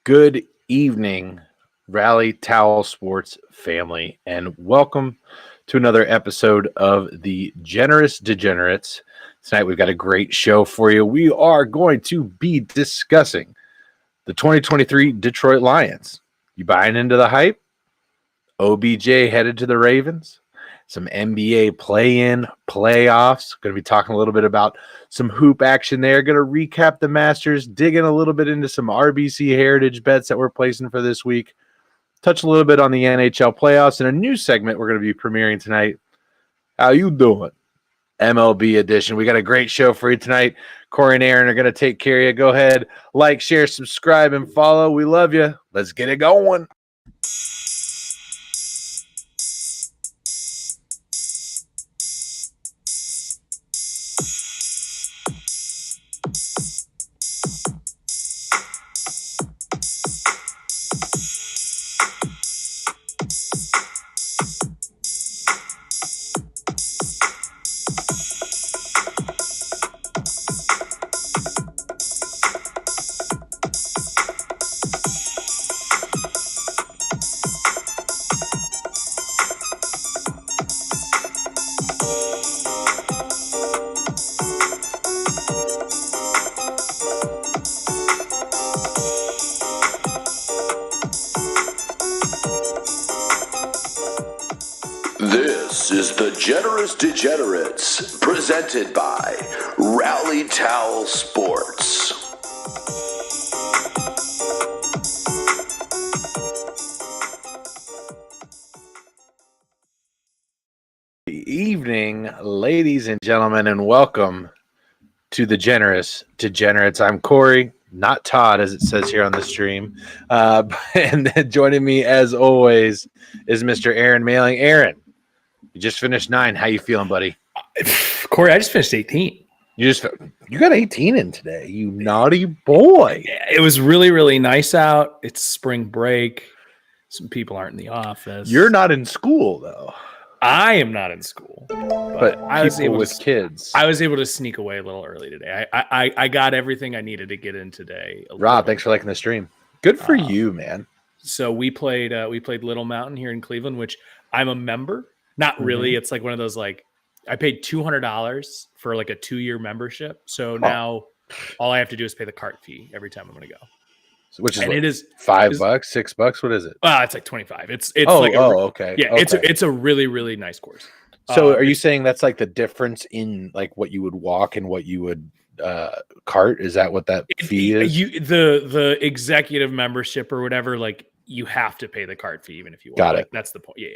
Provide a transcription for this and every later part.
Good evening, Rally Towel Sports family, and welcome to another episode of the Generous Degenerates. Tonight we've got a great show for you. We are going to be discussing the 2023 Detroit Lions. You buying into the hype? OBJ headed to the Ravens. Some NBA play-in, playoffs. Going to be talking a little bit about some hoop action there. Going to recap the Masters, digging a little bit into some RBC Heritage bets that we're placing for this week. Touch a little bit on the NHL playoffs and a new segment we're going to be premiering tonight. How you doing? MLB edition. We got a great show for you tonight. Corey and Aaron are going to take care of you. Go ahead, like, share, subscribe, and follow. We love you. Let's get it going. This is the Generous Degenerates, presented by Rally Towel Sports. Good evening, ladies and gentlemen, and welcome to the Generous Degenerates. I'm Corey, not Todd, as it says here on the stream. And then joining me, as always, is Mr. Aaron Mailing. Aaron, you just finished 9. How you feeling, buddy? Corey, I just finished 18. You got 18 in today, you naughty boy. It was really, really nice out. It's spring break. Some people aren't in the office. You're not in school, though. I am not in school, but I was able with kids. I was able to sneak away a little early today. I got everything I needed to get in today. Rob, thanks for liking the stream. Good for you, man. So we played Little Mountain here in Cleveland, which I'm a member. Not really. It's like one of those, like, I paid $200 for like a 2-year membership. So now all I have to do is pay the cart fee every time I'm going to go. Which is, and what, it is $5, $6. What is it? It's like 25. It's okay. Yeah, okay. It's a really, really nice course. So are you saying that's like the difference in like what you would walk and what you would cart? Is that what that fee is? The executive membership or whatever, like, you have to pay the cart fee even if you want. Got it. Like, that's the point. Yeah.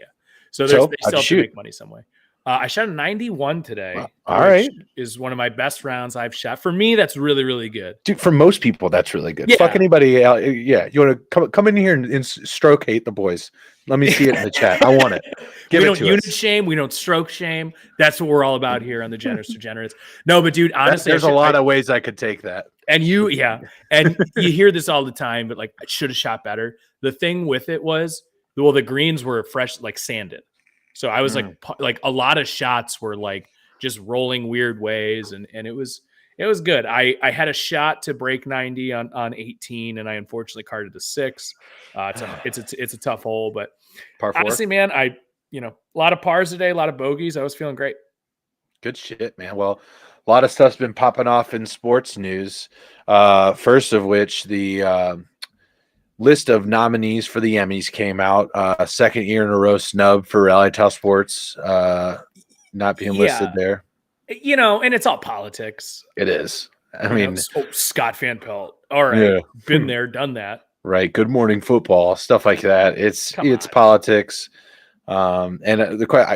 So they still have to make money some way. I shot a 91 today. Well, all right. Is one of my best rounds I've shot. For me, that's really, really good. Dude, for most people, that's really good. Yeah. Fuck anybody else. Yeah. You want to come in here and stroke hate the boys. Let me see it in the chat. I want it. We don't unit shame. We don't stroke shame. That's what we're all about here on the Generous Degenerates. No, but dude, honestly, there's a lot of ways I could take that. And you hear this all the time, but like, I should have shot better. The thing with it was, well, the greens were fresh, like sanded. So I was like a lot of shots were like just rolling weird ways, and it was good. I had a shot to break 90 on 18, and I unfortunately carded a 6. It's a tough hole, but Par 4. Honestly, man, a lot of pars today, a lot of bogeys. I was feeling great. Good shit, man. Well, a lot of stuff's been popping off in sports news. First of which, the list of nominees for the Emmys came out. Second year in a row snub for Rally Towel Sports not being listed there. And it's all politics. It is. I mean, Scott Van Pelt. All right, been there, done that. Right. Good Morning Football, stuff like that. It's politics. And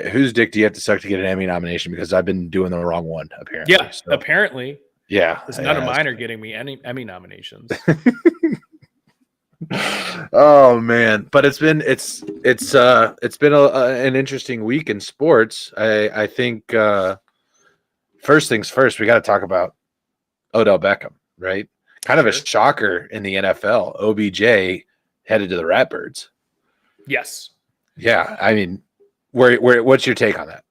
whose dick do you have to suck to get an Emmy nomination? Because I've been doing the wrong one, apparently. Yeah, apparently. Yeah. Because none of mine are getting me any Emmy nominations. Oh man, but it's been an interesting week in sports. I think first things first, we got to talk about Odell Beckham, right? Kind of a shocker in the NFL. OBJ headed to the Ratbirds. Yes. Yeah, I mean, what's your take on that?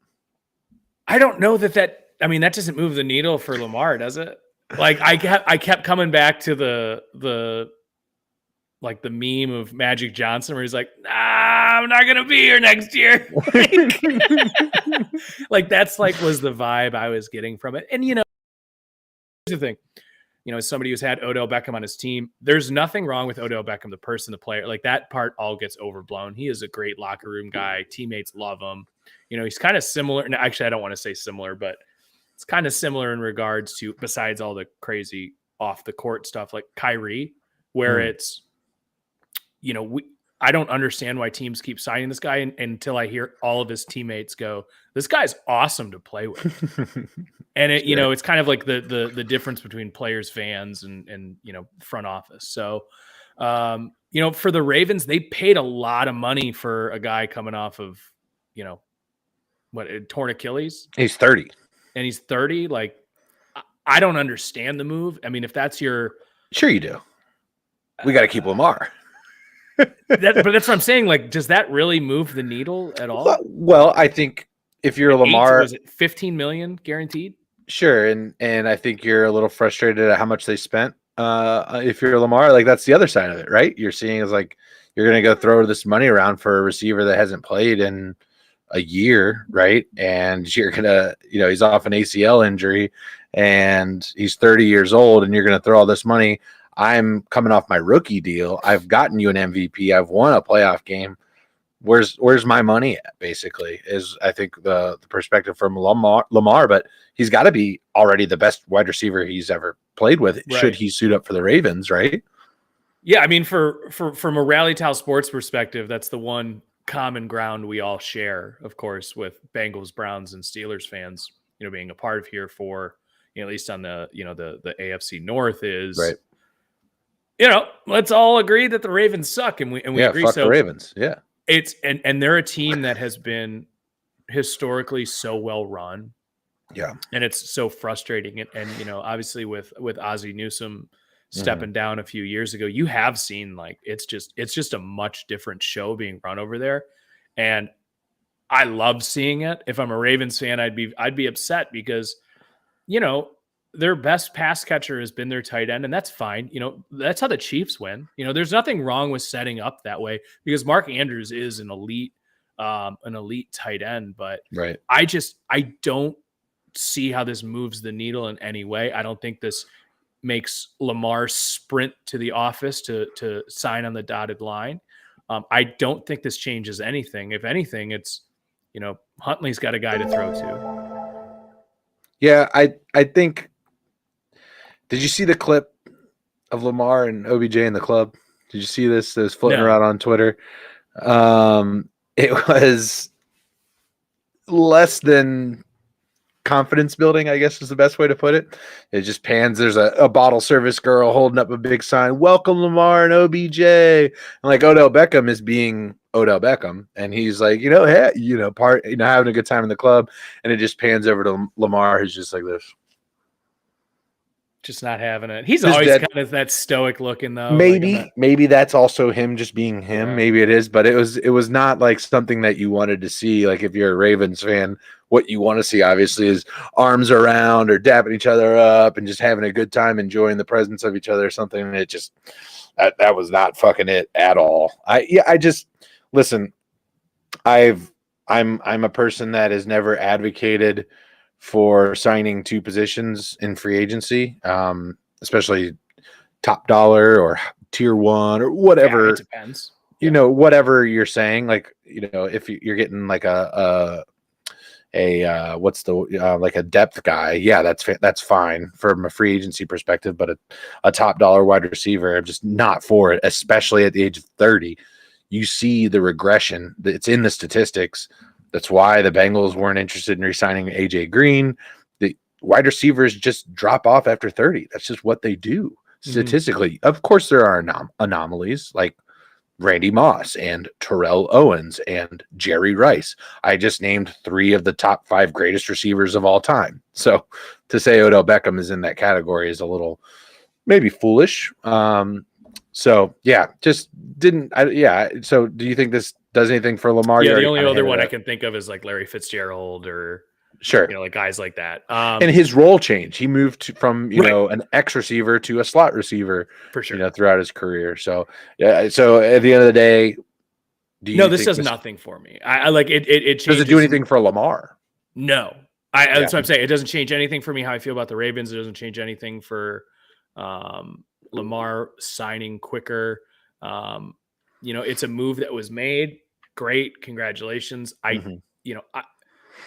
I don't know that doesn't move the needle for Lamar, does it? Like I kept coming back to the like the meme of Magic Johnson where he's like, nah, I'm not going to be here next year. Like that's like was the vibe I was getting from it. And, you know, here's the thing, you know, as somebody who's had Odell Beckham on his team, there's nothing wrong with Odell Beckham, the person, the player. Like that part all gets overblown. He is a great locker room guy. Teammates love him. You know, he's kind of similar. And actually, I don't want to say similar, but it's kind of similar in regards to, besides all the crazy off the court stuff like Kyrie, where it's, you know, I don't understand why teams keep signing this guy until I hear all of his teammates go, this guy's awesome to play with. And it, you know, it's kind of like the difference between players, fans, and, you know, front office. So, you know, for the Ravens, they paid a lot of money for a guy coming off of, you know, torn Achilles. He's 30. And he's 30. Like, I don't understand the move. I mean, if that's your... Sure you do. We got to keep Lamar. But that's what I'm saying. Like, does that really move the needle at all? Well, I think if you're Lamar... Was it $15 million guaranteed? Sure, and I think you're a little frustrated at how much they spent. If you're Lamar, like that's the other side of it, right? You're seeing is like you're going to go throw this money around for a receiver that hasn't played in a year, right? And you're going to, you know, he's off an ACL injury and he's 30 years old and you're going to throw all this money. I'm coming off my rookie deal. I've gotten you an MVP. I've won a playoff game. Where's my money at, basically, is I think the perspective from Lamar, but he's got to be already the best wide receiver he's ever played with, right, should he suit up for the Ravens, right? Yeah, I mean, from a Rally Towel Sports perspective, that's the one common ground we all share, of course, with Bengals, Browns, and Steelers fans, you know, being a part of here for, you know, at least on the, you know, the AFC North is, right, you know, let's all agree that the Ravens suck, and we agree. Fuck so the Ravens, yeah. It's and they're a team that has been historically so well run. Yeah. And it's so frustrating. And you know, obviously with Ozzie Newsome stepping down a few years ago, you have seen like it's just a much different show being run over there. And I love seeing it. If I'm a Ravens fan, I'd be upset because, you know, their best pass catcher has been their tight end, and that's fine. You know, that's how the Chiefs win. You know, there's nothing wrong with setting up that way because Mark Andrews is an elite tight end. But right, I don't see how this moves the needle in any way. I don't think this makes Lamar sprint to the office to sign on the dotted line. I don't think this changes anything. If anything, it's, you know, Huntley's got a guy to throw to. Yeah, I think. Did you see the clip of Lamar and OBJ in the club? Did you see this? It was floating around on Twitter. It was less than confidence building, I guess is the best way to put it. It just pans. There's a bottle service girl holding up a big sign, "Welcome Lamar and OBJ." And like Odell Beckham is being Odell Beckham, and he's like, you know, hey, you know, having a good time in the club, and it just pans over to Lamar, who's just like this. Just not having it. He's always kind of that stoic looking though. Maybe that's also him just being him. Yeah. Maybe it is, but it was not like something that you wanted to see. Like if you're a Ravens fan, what you want to see obviously is arms around or dapping each other up and just having a good time, enjoying the presence of each other or something. And it just that was not fucking it at all. I just listen. I'm a person that has never advocated for signing two positions in free agency, especially top dollar or tier one or whatever. Yeah, it depends. You know, whatever you're saying, like, you know, if you're getting like a like a depth guy, yeah, that's fine from a free agency perspective. But a top dollar wide receiver, I'm just not for it, especially at the age of 30. You see the regression. It's in the statistics. That's why the Bengals weren't interested in re-signing AJ Green. The wide receivers just drop off after 30. That's just what they do statistically. Of course, there are anomalies like Randy Moss and Terrell Owens and Jerry Rice. I just named 3 of the top 5 greatest receivers of all time. So to say Odell Beckham is in that category is a little maybe foolish. So yeah, just didn't. So do you think this does anything for Lamar? Yeah, the only other one I can think of is like Larry Fitzgerald or Sure. like guys like that. And his role changed. He moved from, Right. an X receiver to a slot receiver, For sure. throughout his career. So, yeah. So at the end of the day, this does nothing for me. I like it. It changes. Does it do anything for Lamar? No. That's what I'm saying. It doesn't change anything for me how I feel about the Ravens. It doesn't change anything for Lamar signing quicker. It's a move that was made. Great. Congratulations.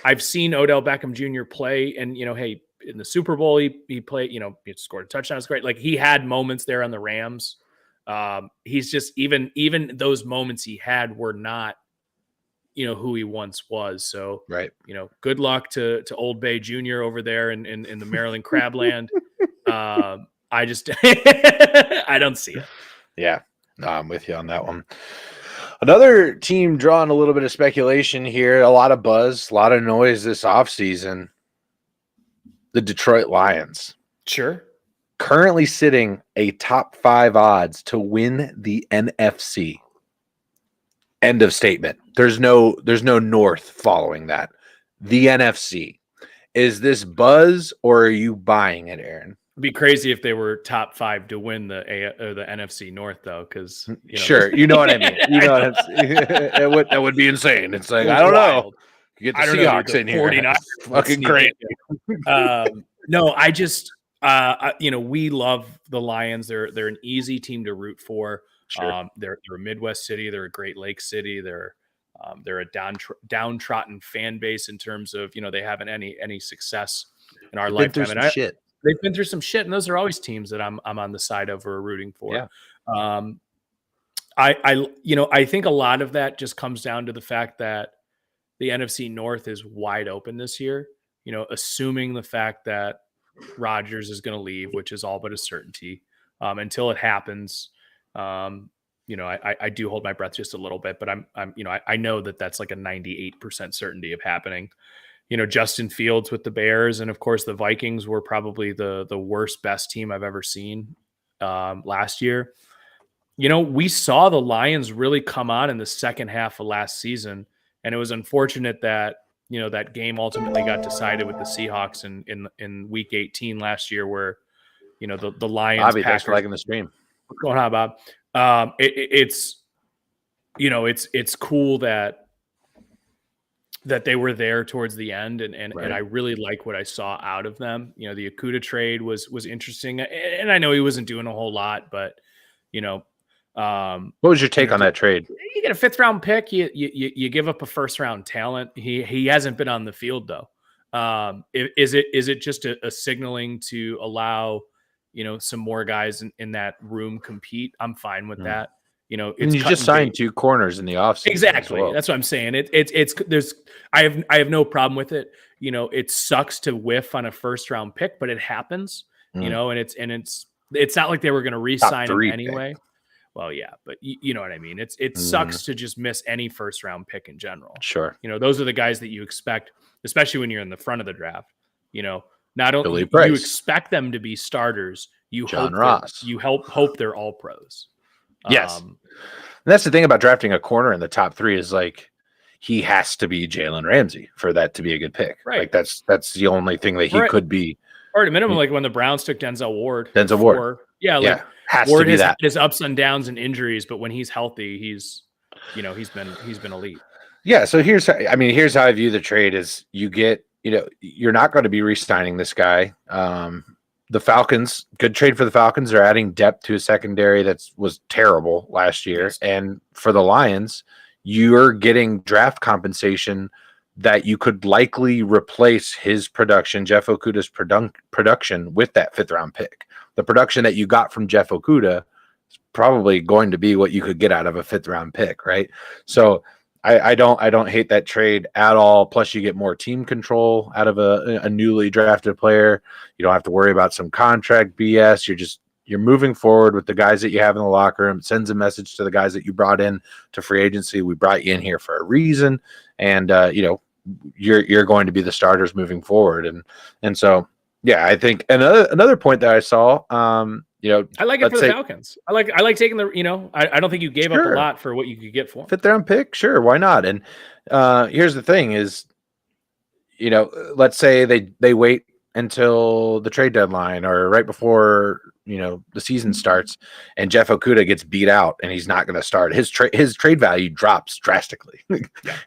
I've seen Odell Beckham Jr. play, and hey, in the Super Bowl he played. He scored a touchdown. It's great. Like he had moments there on the Rams. He's just even those moments he had were not, who he once was. So, right. Good luck to Old Bay Jr. over there in the Maryland Crabland. I just I don't see it. Yeah, no, I'm with you on that one. Another team drawing a little bit of speculation here, a lot of buzz, a lot of noise this offseason. The Detroit Lions. Sure. Currently sitting a top 5 odds to win the NFC. End of statement. There's no north following that. The NFC. Is this buzz or are you buying it, Aaron? It'd be crazy if they were top 5 to win the NFC North, though, because sure, you know what I mean. That would be insane. It's like I don't know. You get the Seahawks in here. 49 fucking great. No, I just we love the Lions. They're an easy team to root for. Sure. They're a Midwest city. They're a Great Lakes city. They're a downtrodden fan base in terms of they haven't any success in our lifetime. And they've been through some shit, and those are always teams that I'm on the side of or rooting for. Yeah. I think a lot of that just comes down to the fact that the NFC North is wide open this year. Assuming the fact that Rodgers is going to leave, which is all but a certainty. Until it happens, I do hold my breath just a little bit, but I know that that's like a 98% certainty of happening. Justin Fields with the Bears, and of course the Vikings were probably the worst, best team I've ever seen last year. We saw the Lions really come on in the second half of last season, and it was unfortunate that that game ultimately got decided with the Seahawks in week 18 last year, where the Lions. Bobby, thanks for liking the stream. What's going on, Bob? It's cool that they were there towards the end, and I really like what I saw out of them. The Okudah trade was interesting, and I know he wasn't doing a whole lot, but what was your take on that trade? You get a 5th round pick, you give up a 1st round talent. He hasn't been on the field though. Is it just a signaling to allow some more guys in that room compete? I'm fine with that. It's you just signed 2 corners in the offseason. Exactly. Well. That's what I'm saying. I have no problem with it. It sucks to whiff on a 1st round pick, but it happens. And it's not like they were going to re-sign him anyway. Pick. Well, yeah, but you know what I mean. It sucks to just miss any 1st round pick in general. Sure. Those are the guys that you expect, especially when you're in the front of the draft. Not only do you expect them to be starters, you hope they're all pros. Yes. And that's the thing about drafting a corner in the top 3 is like he has to be Jalen Ramsey for that to be a good pick. Right. Like that's the only thing that he could be. Or at a minimum, like when the Browns took Denzel Ward. Yeah. Has Ward to be has that. had his ups and downs and injuries, but when he's healthy, he's been elite. Yeah. So here's how I view the trade is you get, you're not going to be re-signing this guy. The Falcons, good trade for the Falcons. They're adding depth to a secondary that was terrible last year. Yes. And for the Lions, you're getting draft compensation that you could likely replace his production, Jeff Okudah's production, with that 5th round pick. The production that you got from Jeff Okudah is probably going to be what you could get out of a 5th round pick, right? So I don't hate that trade at all. Plus, you get more team control out of a newly drafted player. You don't have to worry about some contract BS. You're moving forward with the guys that you have in the locker room. It sends a message to the guys that you brought in to free agency. We brought you in here for a reason, and you're going to be the starters moving forward. And so, yeah, I think another point that I saw. I like it for the Falcons. I like taking the. I don't think you gave up a lot for what you could get for him. 5th round pick, sure, why not? And here's the thing: is let's say they wait until the trade deadline or right before the season starts, and Jeff Okudah gets beat out and he's not going to start. His trade value drops drastically.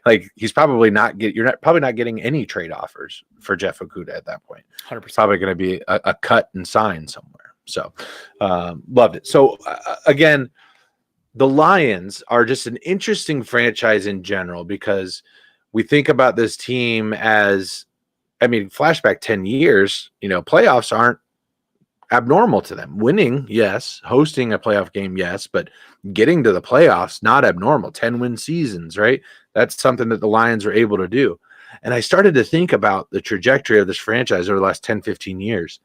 Like he's probably you're probably not getting any trade offers for Jeff Okudah at that point. 100%. Probably going to be a cut and sign somewhere. So loved it. So again, the Lions are just an interesting franchise in general because we think about this team as, flashback 10 years, playoffs aren't abnormal to them. Winning, yes. Hosting a playoff game, yes. But getting to the playoffs, not abnormal. 10-win seasons, right? That's something that the Lions are able to do. And I started to think about the trajectory of this franchise over the last 10, 15 years.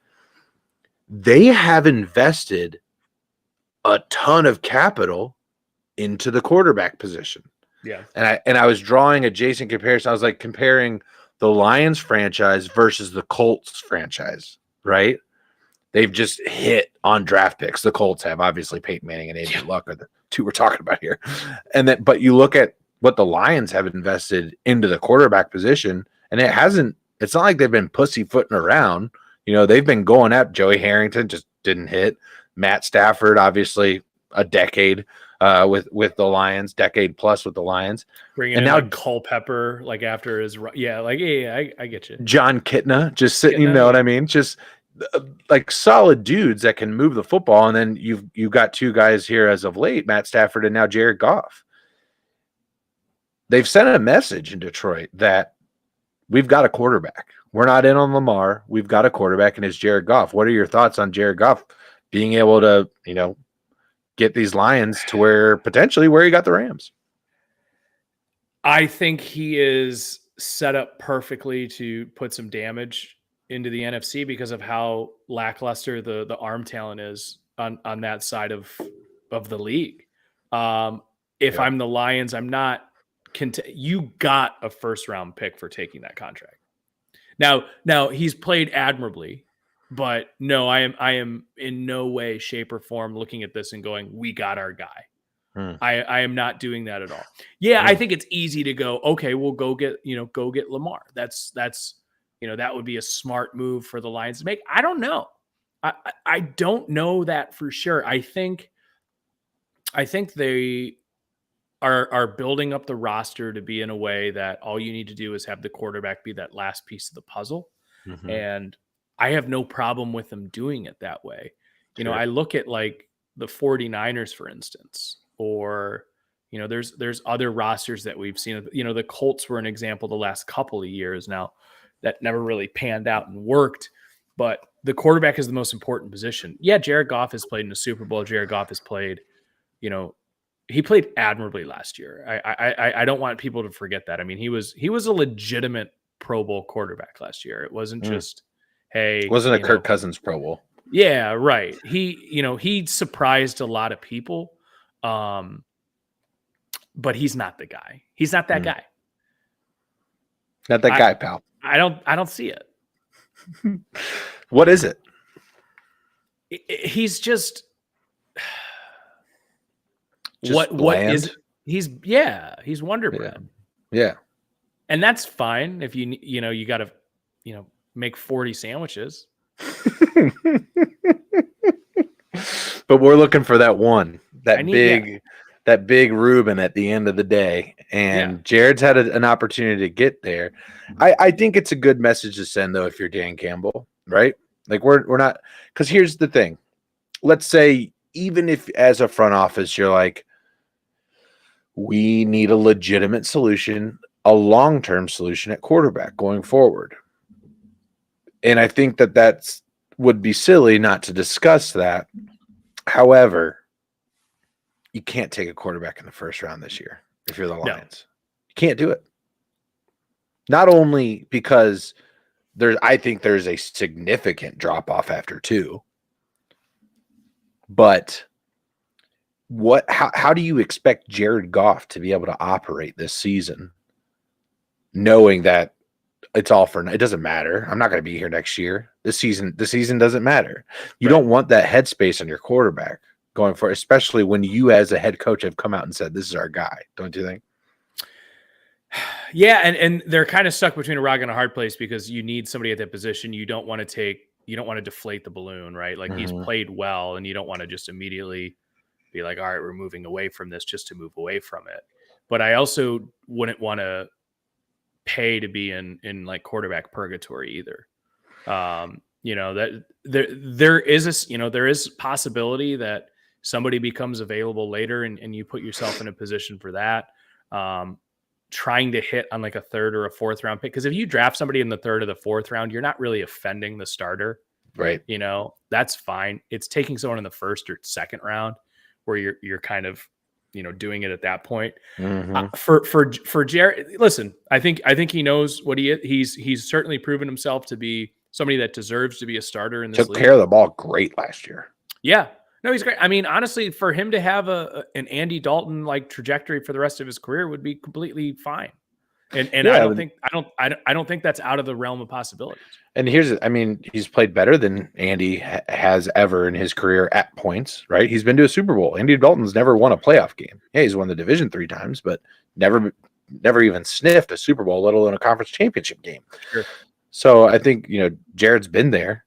They have invested a ton of capital into the quarterback position. Yeah. And I was drawing a Jason comparison. I was like comparing the Lions franchise versus the Colts franchise, right? They've just hit on draft picks. The Colts have, obviously Peyton Manning and A.J. Luck are the two we're talking about here. But you look at what the Lions have invested into the quarterback position, and it's not like they've been pussyfooting around. They've been going up. Joey Harrington just didn't hit. Matt Stafford, obviously a decade with the Lions, decade plus with the Lions. Bringing in now Culpepper, after his, I get you. John Kitna, just sitting, you know what I mean? Just solid dudes that can move the football. And then you've got two guys here as of late, Matt Stafford and now Jared Goff. They've sent a message in Detroit that we've got a quarterback. We're not in on Lamar. We've got a quarterback, and it's Jared Goff. What are your thoughts on Jared Goff being able to, get these Lions to potentially where he got the Rams? I think he is set up perfectly to put some damage into the NFC because of how lackluster the arm talent is on that side of the league. If I'm the Lions, I'm not you got a first round pick for taking that contract. Now he's played admirably, but no, I am in no way, shape, or form looking at this and going, we got our guy. I am not doing that at all. Yeah, I think it's easy to go, okay, we'll go get Lamar. That's that would be a smart move for the Lions to make. I don't know. I don't know that for sure. I think they are building up the roster to be in a way that all you need to do is have the quarterback be that last piece of the puzzle. Mm-hmm. And I have no problem with them doing it that way. Sure. I look at the 49ers, for instance, or, there's other rosters that we've seen. The Colts were an example the last couple of years now that never really panned out and worked, but the quarterback is the most important position. Yeah, Jared Goff has played in the Super Bowl. Jared Goff has played, he played admirably last year. I don't want people to forget that. I mean, he was a legitimate Pro Bowl quarterback last year. It wasn't just, hey, it wasn't a Kirk Cousins Pro Bowl. Yeah, right. He surprised a lot of people. But he's not the guy. He's not that guy. Not that guy, pal. I don't see it. What is it? He's just what bland? is he's Wonder Bread. Yeah. And that's fine if you got to make 40 sandwiches. But we're looking for that big Reuben at the end of the day. And Jared's had an opportunity to get there. I think it's a good message to send, though, if you're Dan Campbell, right? We're not, because here's the thing. Let's say, even if as a front office, you're like, we need a legitimate solution, a long-term solution at quarterback going forward. And I think that would be silly not to discuss that. However, you can't take a quarterback in the first round this year if you're the Lions. No. You can't do it. Not only because I think there's a significant drop-off after 2, but how do you expect Jared Goff to be able to operate this season knowing that it's all for it doesn't matter. I'm not going to be here next year. The season doesn't matter. You don't want that headspace on your quarterback going for, especially when you as a head coach have come out and said, this is our guy. Don't you think? Yeah, and they're kind of stuck between a rock and a hard place because you need somebody at that position. You don't want to deflate the balloon, right? Like he's Mhm. played well, and you don't want to just immediately be like, all right, we're moving away from this just to move away from it. But I also wouldn't want to pay to be in like quarterback purgatory either. That there is there is possibility that somebody becomes available later and you put yourself in a position for that. Trying to hit on like a third or a fourth round pick. Because if you draft somebody in the third or the fourth round, you're not really offending the starter. Right. That's fine. It's taking someone in the first or second round where you're kind of, doing it at that point. Mhm. For Jared, listen, I think he knows what he is. He's certainly proven himself to be somebody that deserves to be a starter in this Took league. care of the ball great last year. Yeah. No, he's great. I mean, honestly, for him to have an Andy Dalton like trajectory for the rest of his career would be completely fine. And Yeah, I don't think that's out of the realm of possibilities. and he's played better than Andy has ever in his career at points, right? He's been to a Super Bowl. Andy Dalton's never won a playoff game. Yeah, he's won the division 3 times, but never even sniffed a Super Bowl, let alone a conference championship game. Sure. So I think, Jared's been there.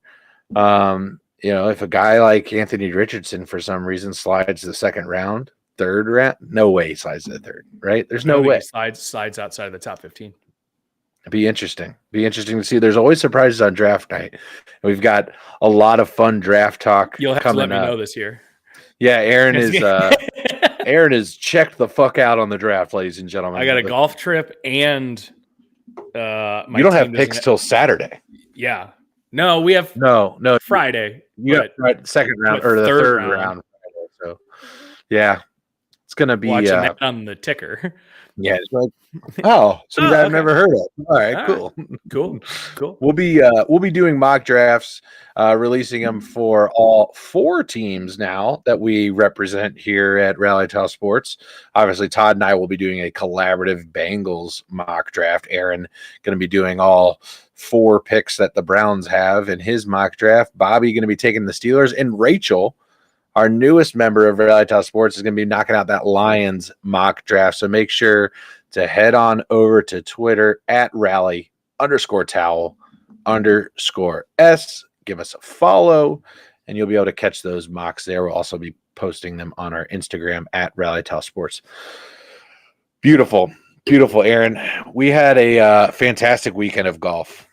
If a guy like Anthony Richardson for some reason slides to the second round, third round, no way he slides to the third, right? There's no way. He slides outside of the top 15. It'd be interesting. Be interesting to see. There's always surprises on draft night. We've got a lot of fun draft talk. You'll have to let me know this year. Yeah, Aaron is checked the fuck out on the draft, ladies and gentlemen. I got a golf trip and you don't have picks till Saturday. Yeah. No, we have no Friday. You got second round or the third round. So yeah, it's gonna be watching that on the ticker. Yeah, it's like, something I've never heard of. All right, cool. We'll be doing mock drafts, releasing them for all 4 teams now that we represent here at Rally Tile Sports. Obviously, Todd and I will be doing a collaborative Bengals mock draft. Aaron going to be doing all 4 picks that the Browns have in his mock draft. Bobby going to be taking the Steelers, and Rachel, our newest member of Rally Tile Sports, is going to be knocking out that Lions mock draft. So make sure to head on over to Twitter at Rally_Towel_S. Give us a follow, and you'll be able to catch those mocks there. We'll also be posting them on our Instagram at Rally Tile Sports. Beautiful, Aaron. We had a fantastic weekend of golf.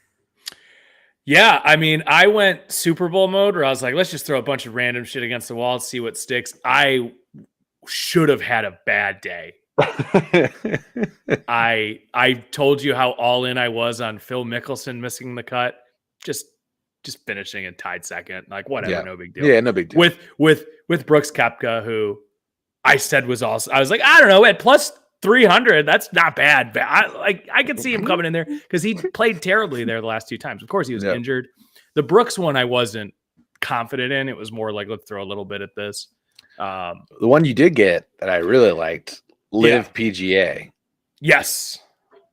Yeah, I mean, I went Super Bowl mode where I was like, let's just throw a bunch of random shit against the wall and see what sticks. I should have had a bad day. I told you how all in I was on Phil Mickelson missing the cut. Just finishing and tied second. Like, whatever, no big deal. Yeah, no big deal. With Brooks Koepka, who I said was also, I was like, I don't know, at plus 300, that's not bad. But I could see him coming in there because he played terribly there the last 2 times. Of course, he was injured. The Brooks one I wasn't confident in. It was more like, let's throw a little bit at this. The one you did get that I really liked, Live PGA. Yes.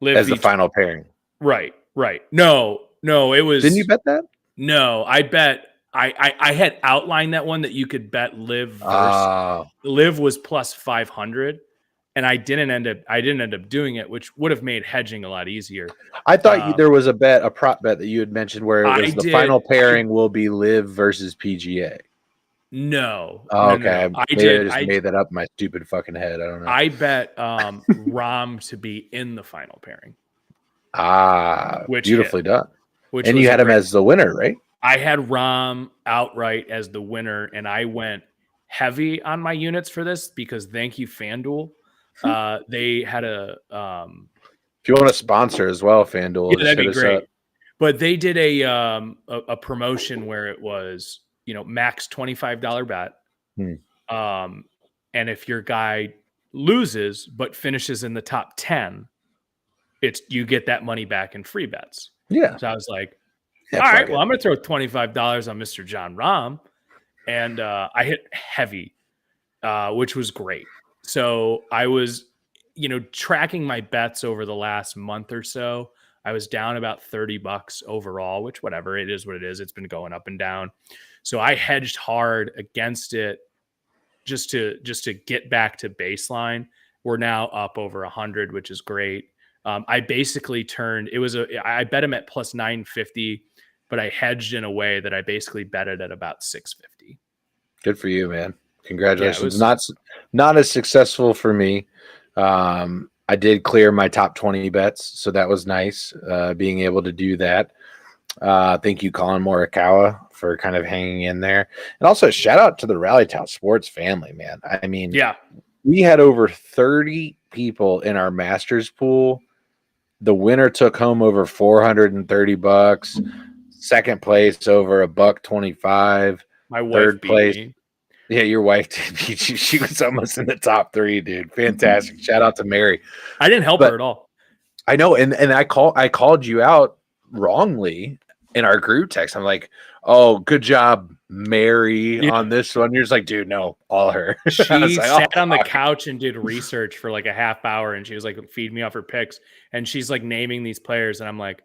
Live as the final pairing. Right. No, it was. Didn't you bet that? No, I bet. I had outlined that one that you could bet Live. Live was plus 500. And I didn't end up doing it, which would have made hedging a lot easier. I thought there was a prop bet that you had mentioned where it was the final pairing will be Live versus PGA. No. Oh, okay. No. I just made that up in my stupid fucking head. I don't know. I bet Rahm to be in the final pairing. Which beautifully done. And you had him as the winner, right? I had Rahm outright as the winner, and I went heavy on my units for this because thank you, FanDuel. They had a if you want to sponsor as well, FanDuel, that'd be great. But they did a promotion where it was, max $25 bet. And if your guy loses but finishes in the top 10, you get that money back in free bets. Yeah. So I was like, all right, well, I'm going to throw $25 on Mr. John Rahm, and I hit heavy, which was great. So I was, tracking my bets over the last month or so. I was down about $30 overall, which whatever, it is what it is. It's been going up and down. So I hedged hard against it just to get back to baseline. We're now up over 100, which is great. I basically I bet him at plus 950, but I hedged in a way that I basically bet it at about 650. Good for you, man. Yeah, Congratulations. Not as successful for me. I did clear my top 20 bets, so that was nice, being able to do that. Thank you, Colin Morikawa, for kind of hanging in there. And also shout out to the Rally Town Sports family, man. I mean, yeah, we had over 30 people in our Masters pool. The winner took home over $430. Second place over $125. my wife Third beat place. me. Yeah, your wife did beat you. She was almost in the top 3, dude. Fantastic. Shout out to Mary. I didn't help her at all. I know, and I called you out wrongly in our group text. I'm like, oh, good job, Mary, on this one. You're just like, dude, no, all her. She sat on the fuck. couch and did research for like a half hour, and she was like, feed me off her picks. And she's like naming these players, and I'm like,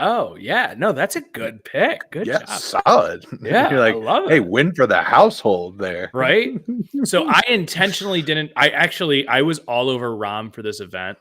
oh yeah, no, that's a good pick. Good job. Solid. Yeah, You're like, I love it. Hey, win for the household there. Right? So I intentionally didn't. I was all over Rom for this event.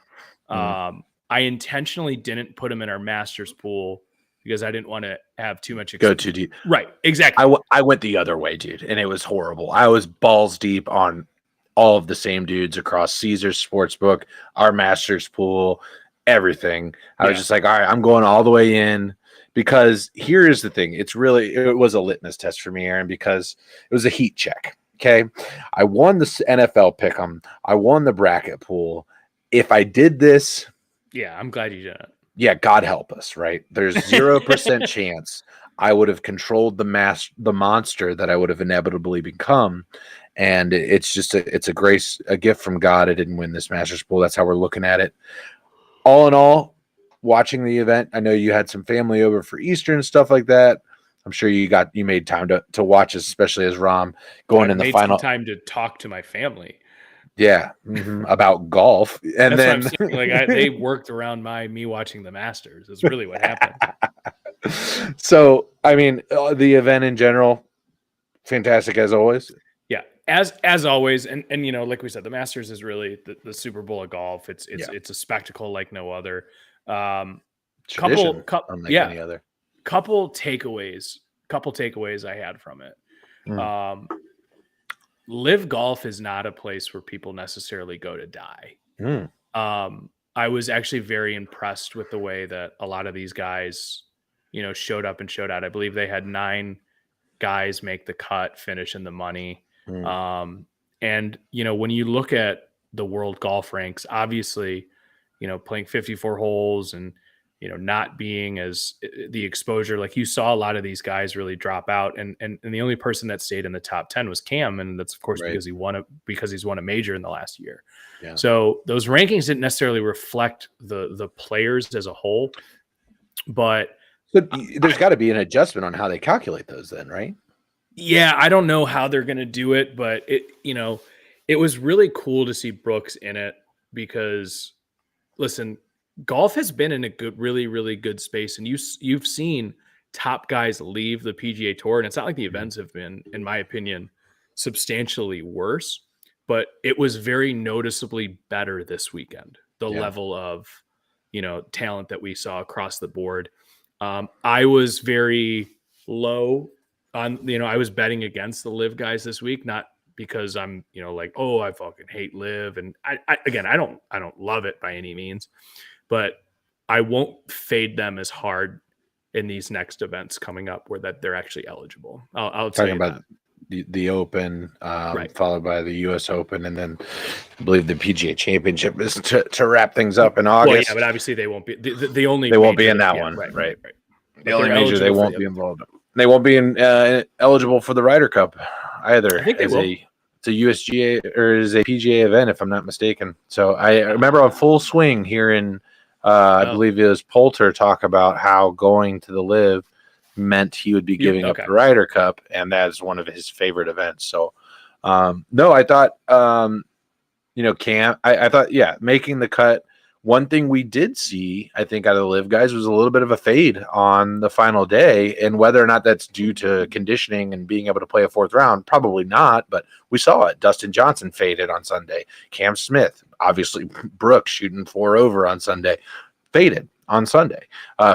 I intentionally didn't put him in our Masters pool because I didn't want to have too much go too deep. Right, exactly. I went the other way, dude, and it was horrible. I was balls deep on all of the same dudes across Caesars Sportsbook, our Masters pool, everything. I was just like, all right, I'm going all the way in, because here is the thing. It was a litmus test for me, Aaron, because it was a heat check. Okay. I won the NFL pick'em. I won the bracket pool. If I did this, yeah, I'm glad you did it. Yeah, God help us, right? There's 0% chance I would have controlled the monster that I would have inevitably become. And it's just it's a gift from God. I didn't win this Masters pool. That's how we're looking at it. All in all, watching the event, I know you had some family over for Easter and stuff like that. I'm sure you made time to watch, especially as Rom going in the final. Time to talk to my family. Yeah, about golf, and that's then like they worked around me watching the Masters. Is really what happened. So, I mean, the event in general, fantastic as always. Yeah, as always, and like we said, the Masters is really the Super Bowl of golf. It's a spectacle like no other. Tradition, unlike any other. Couple takeaways I had from it. Live golf is not a place where people necessarily go to die. I was actually very impressed with the way that a lot of these guys, showed up and showed out. I believe they had 9 guys make the cut, finish in the money. And, when you look at the world golf ranks, obviously, playing 54 holes and, not being as the exposure, like you saw a lot of these guys really drop out. And the only person that stayed in the top 10 was Cam. And that's of course because he's won a major in the last year. Yeah. So those rankings didn't necessarily reflect the players as a whole, but there's got to be an adjustment on how they calculate those then, right? Yeah. I don't know how they're going to do it, but it was really cool to see Brooks in it because listen, golf has been in a really, really good space, and you've seen top guys leave the PGA Tour, and it's not like the events have been, in my opinion, substantially worse, but it was very noticeably better this weekend. The level of, talent that we saw across the board. I was very low on, I was betting against the Live guys this week, not because I'm, like, oh, I fucking hate Live, and I don't love it by any means. But I won't fade them as hard in these next events coming up where that they're actually eligible. I'll talk about the Open, followed by the U.S. Open, and then I believe the PGA Championship is to wrap things up in August. Well, yeah, but obviously they won't be the only. They won't be in that one, right? The only major they won't be involved. They won't be eligible for the Ryder Cup either. I think they will. It's a USGA or is a PGA event, if I'm not mistaken. So I remember on Full Swing here in. I believe it was Poulter talk about how going to the Live meant he would be giving up the Ryder Cup, and that's one of his favorite events. So, no, I thought, Cam, I thought, making the cut one thing we did see, I think, out of the live guys was a little bit of a fade on the final day. And whether or not that's due to conditioning and being able to play a fourth round, probably not. But we saw it. Dustin Johnson faded on Sunday. Cam Smith, obviously, Brooks shooting 4 over on Sunday, faded on Sunday.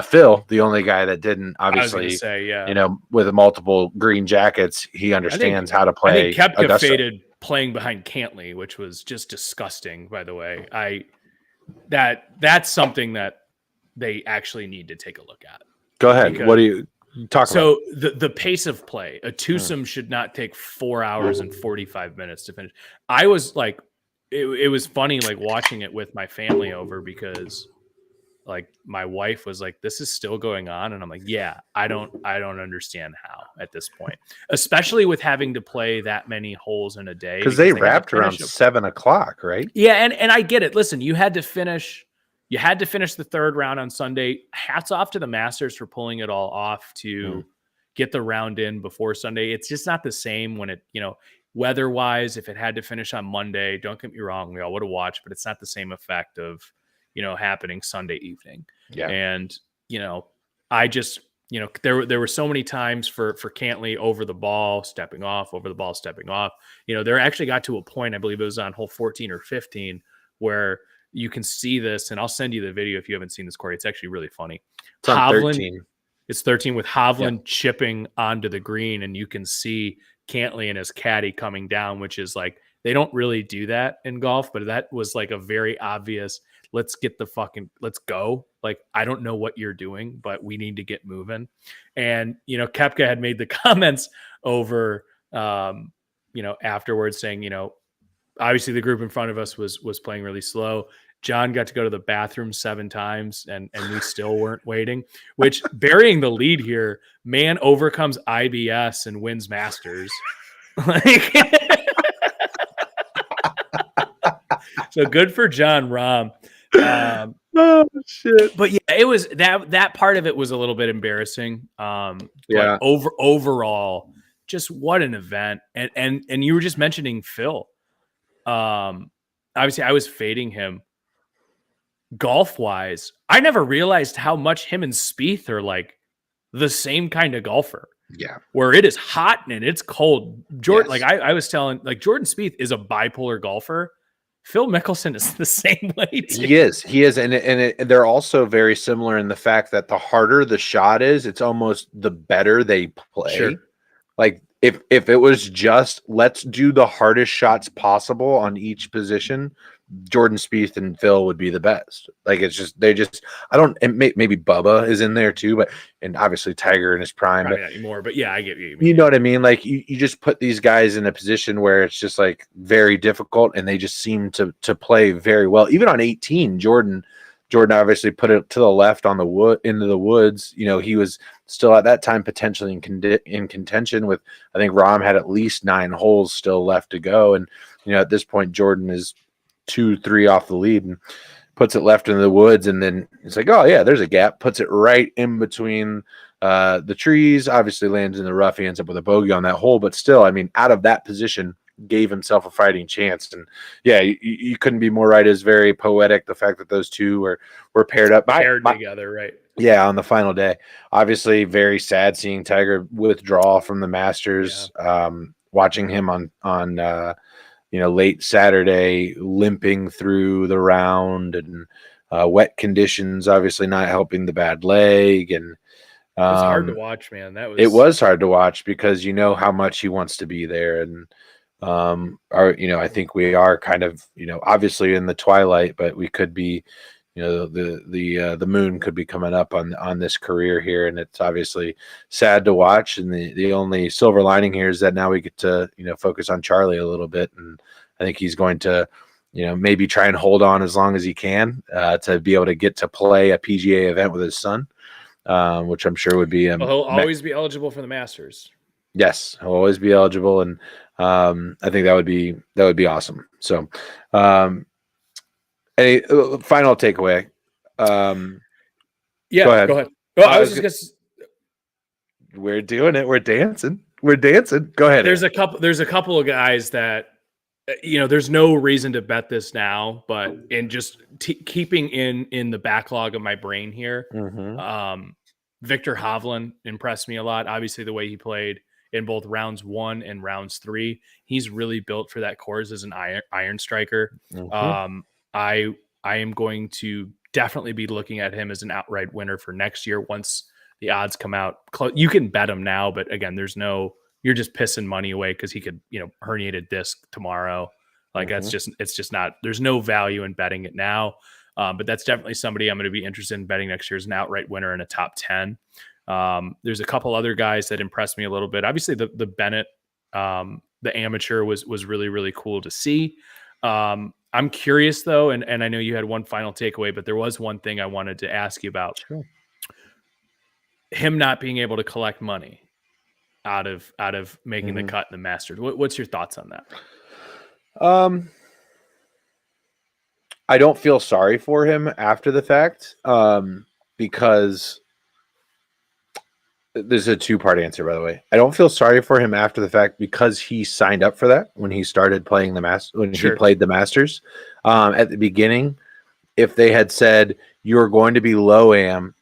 Phil, the only guy that didn't, obviously, with multiple green jackets, he understands how to play. I think Koepka faded playing behind Cantley, which was just disgusting, by the way. That's something that they actually need to take a look at. Go ahead. What do you talk about? So the pace of play, a twosome should not take 4 hours and 45 minutes to finish. I was like, it was funny, like watching it with my family over, because like my wife was like, this is still going on. And I'm like, yeah, I don't understand how at this point, especially with having to play that many holes in a day. Because they wrapped around 7 o'clock, right? Yeah. And I get it. Listen, you had to finish the third round on Sunday. Hats off to the Masters for pulling it all off to get the round in before Sunday. It's just not the same when it, weather wise, if it had to finish on Monday, don't get me wrong, we all would have watched, but it's not the same effect of, happening Sunday evening. Yeah. And, I just, there were so many times for Cantley over the ball, stepping off. There actually got to a point, I believe it was on hole 14 or 15, where you can see this, and I'll send you the video if you haven't seen this, Corey. It's actually really funny. It's on 13. It's 13 with Hovland chipping onto the green, and you can see Cantley and his caddy coming down, which is like, they don't really do that in golf, but that was like a very obvious, let's go. Like, I don't know what you're doing, but we need to get moving. And, Koepka had made the comments over, afterwards saying, obviously the group in front of us was playing really slow. John got to go to the bathroom 7 times and we still weren't waiting, which burying the lead here, man overcomes IBS and wins Masters. So good for John Rahm. Oh shit! But yeah, it was that part of it was a little bit embarrassing. Yeah. Overall, just what an event. And you were just mentioning Phil. Obviously, I was fading him. Golf wise, I never realized how much him and Spieth are like the same kind of golfer. Yeah, where it is hot and it's cold. Jordan, yes. Like I was telling, like Jordan Spieth is a bipolar golfer. Phil Mickelson is the same way too. He is, and they're also very similar in the fact that the harder the shot is, it's almost the better they play. Sure. Like if it was just let's do the hardest shots possible on each position, Jordan Spieth and Phil would be the best. Like and maybe Bubba is in there too, and obviously Tiger in his prime. Probably not anymore, but yeah, I get you. You know what I mean? Like you just put these guys in a position where it's just like very difficult, and they just seem to play very well. Even on 18, Jordan obviously put it to the left on the into the woods. He was still at that time potentially in contention with, I think Rahm had at least 9 holes still left to go, and at this point Jordan is 2-3 off the lead and puts it left into the woods, and then it's like, oh yeah, there's a gap, puts it right in between the trees, obviously lands in the rough. He ends up with a bogey on that hole, but still, I mean, out of that position gave himself a fighting chance. And yeah, you couldn't be more right. It's very poetic, the fact that those two were paired up together, right? Yeah, on the final day. Obviously very sad seeing Tiger withdraw from the Masters. Watching him on late Saturday, limping through the round, and wet conditions, obviously not helping the bad leg. And it was hard to watch, man. It was hard to watch because how much he wants to be there. And I think we are kind of, obviously in the twilight, but we could be, the moon could be coming up on this career here, and it's obviously sad to watch. And the only silver lining here is that now we get to focus on Charlie a little bit, and I think he's going to maybe try and hold on as long as he can to be able to get to play a PGA event with his son, which I'm sure would be he'll always be eligible for the Masters. Yes, he'll always be eligible, and I think that would be awesome. So any final takeaway? Yeah, go ahead. Oh, I was just we're doing it. We're dancing. Go ahead. There's a couple of guys that there's no reason to bet this now, but in just keeping in the backlog of my brain here, Victor Hovland impressed me a lot. Obviously, the way he played in both rounds 1 and rounds 3, he's really built for that course as an iron striker. I am going to definitely be looking at him as an outright winner for next year once the odds come out. You can bet him now, but again, you're just pissing money away because he could, herniated disc tomorrow. Like it's just not, there's no value in betting it now. But that's definitely somebody I'm going to be interested in betting next year as an outright winner in a top 10. There's a couple other guys that impressed me a little bit. Obviously the Bennett, the amateur was really, really cool to see. I'm curious though. And I know you had one final takeaway, but there was one thing I wanted to ask you about. Sure. Him not being able to collect money out of making the cut in the Masters. What's your thoughts on that? I don't feel sorry for him after the fact, because there's a two-part answer, by the way. I don't feel sorry for him after the fact because he signed up for that when he started playing he played the Masters. At the beginning, if they had said you're going to be low am,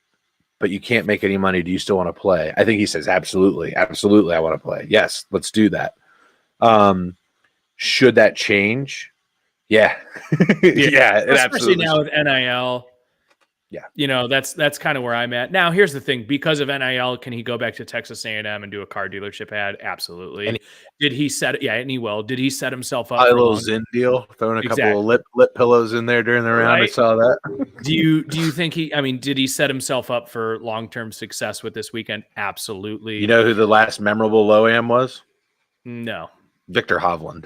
but you can't make any money, do you still want to play? I think he says, absolutely, I want to play. Yes, let's do that. Should that change? Yeah. Yeah, especially now with NIL. Yeah. That's kind of where I'm at. Now, here's the thing. Because of NIL, can he go back to Texas A&M and do a car dealership ad? Absolutely. And did he set it? Yeah, and he will. Did he set himself up a little Zen deal, throwing a couple of lip pillows in there during the round? Right. I saw that. Do you think did he set himself up for long-term success with this weekend? Absolutely. You know who the last memorable low-am was? No. Victor Hovland.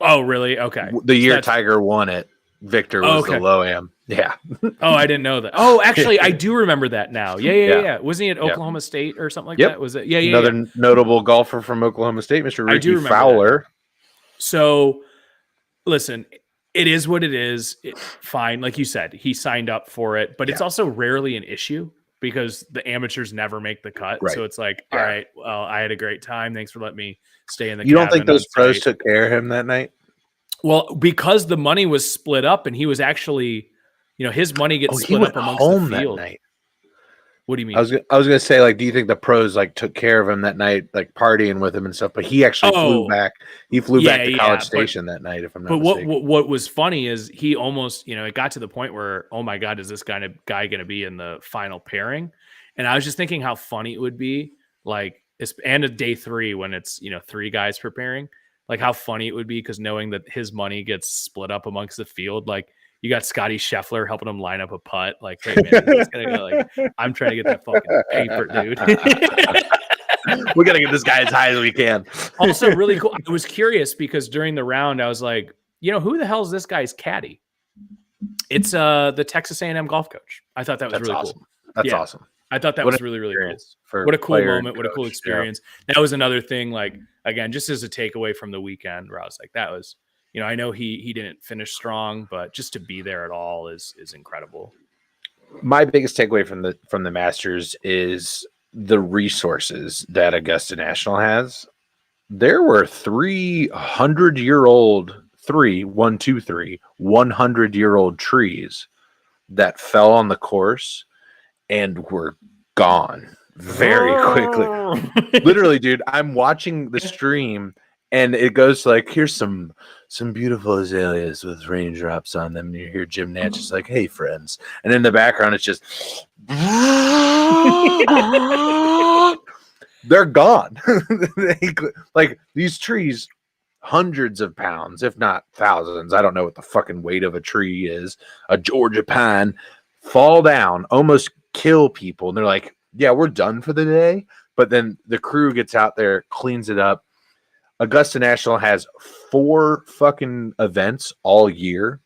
Oh, really? Okay. The year Tiger won it, Victor was the low-am. Yeah. Oh, I didn't know that. Oh, actually, I do remember that now. Yeah. Wasn't he at Oklahoma State or something like that? Was it? Yeah. Another notable golfer from Oklahoma State, Mr. Ricky Fowler. That. So, listen, it is what it is. Fine. Like you said, he signed up for it, but it's also rarely an issue because the amateurs never make the cut. Right. So it's like, all right, well, I had a great time. Thanks for letting me stay in the cabin. You don't think those pros took care of him that night? Well, because the money was split up and he was actually, his money gets split up amongst the field. That night. What do you mean? I was going to say, like, do you think the pros took care of him that night, like partying with him and stuff? But he actually flew back. He flew back to College Station that night, if I'm not mistaken. But what was funny is he almost, it got to the point where, oh my God, is this guy going to be in the final pairing? And I was just thinking how funny it would be, and a day 3 when it's 3 guys preparing. Like how funny it would be because knowing that his money gets split up amongst the field, like you got Scotty Scheffler helping him line up a putt. Like, hey man, it's gonna go, I'm trying to get that fucking paper, dude. We gotta get this guy as high as we can. Also, really cool. I was curious because during the round, I was like, who the hell is this guy's caddy? It's the Texas A&M golf coach. I thought that was really awesome. Cool. That's awesome. I thought that was really, really cool. What a cool moment. What a cool experience. Yeah. That was another thing, again, just as a takeaway from the weekend where I was like, that was, I know he didn't finish strong, but just to be there at all is incredible. My biggest takeaway from the Masters is the resources that Augusta National has. There were 100-year-old 100-year-old trees that fell on the course and were gone very quickly. Literally, dude, I'm watching the stream and it goes here's some beautiful azaleas with raindrops on them. And you hear Jim Natchez like, hey, friends. And in the background, it's just they're gone. These trees, hundreds of pounds, if not thousands. I don't know what the fucking weight of a tree is. A Georgia pine fall down, almost kill people, and they're like, yeah, we're done for the day. But then the crew gets out there, cleans it up. Augusta National has 4 fucking events all year.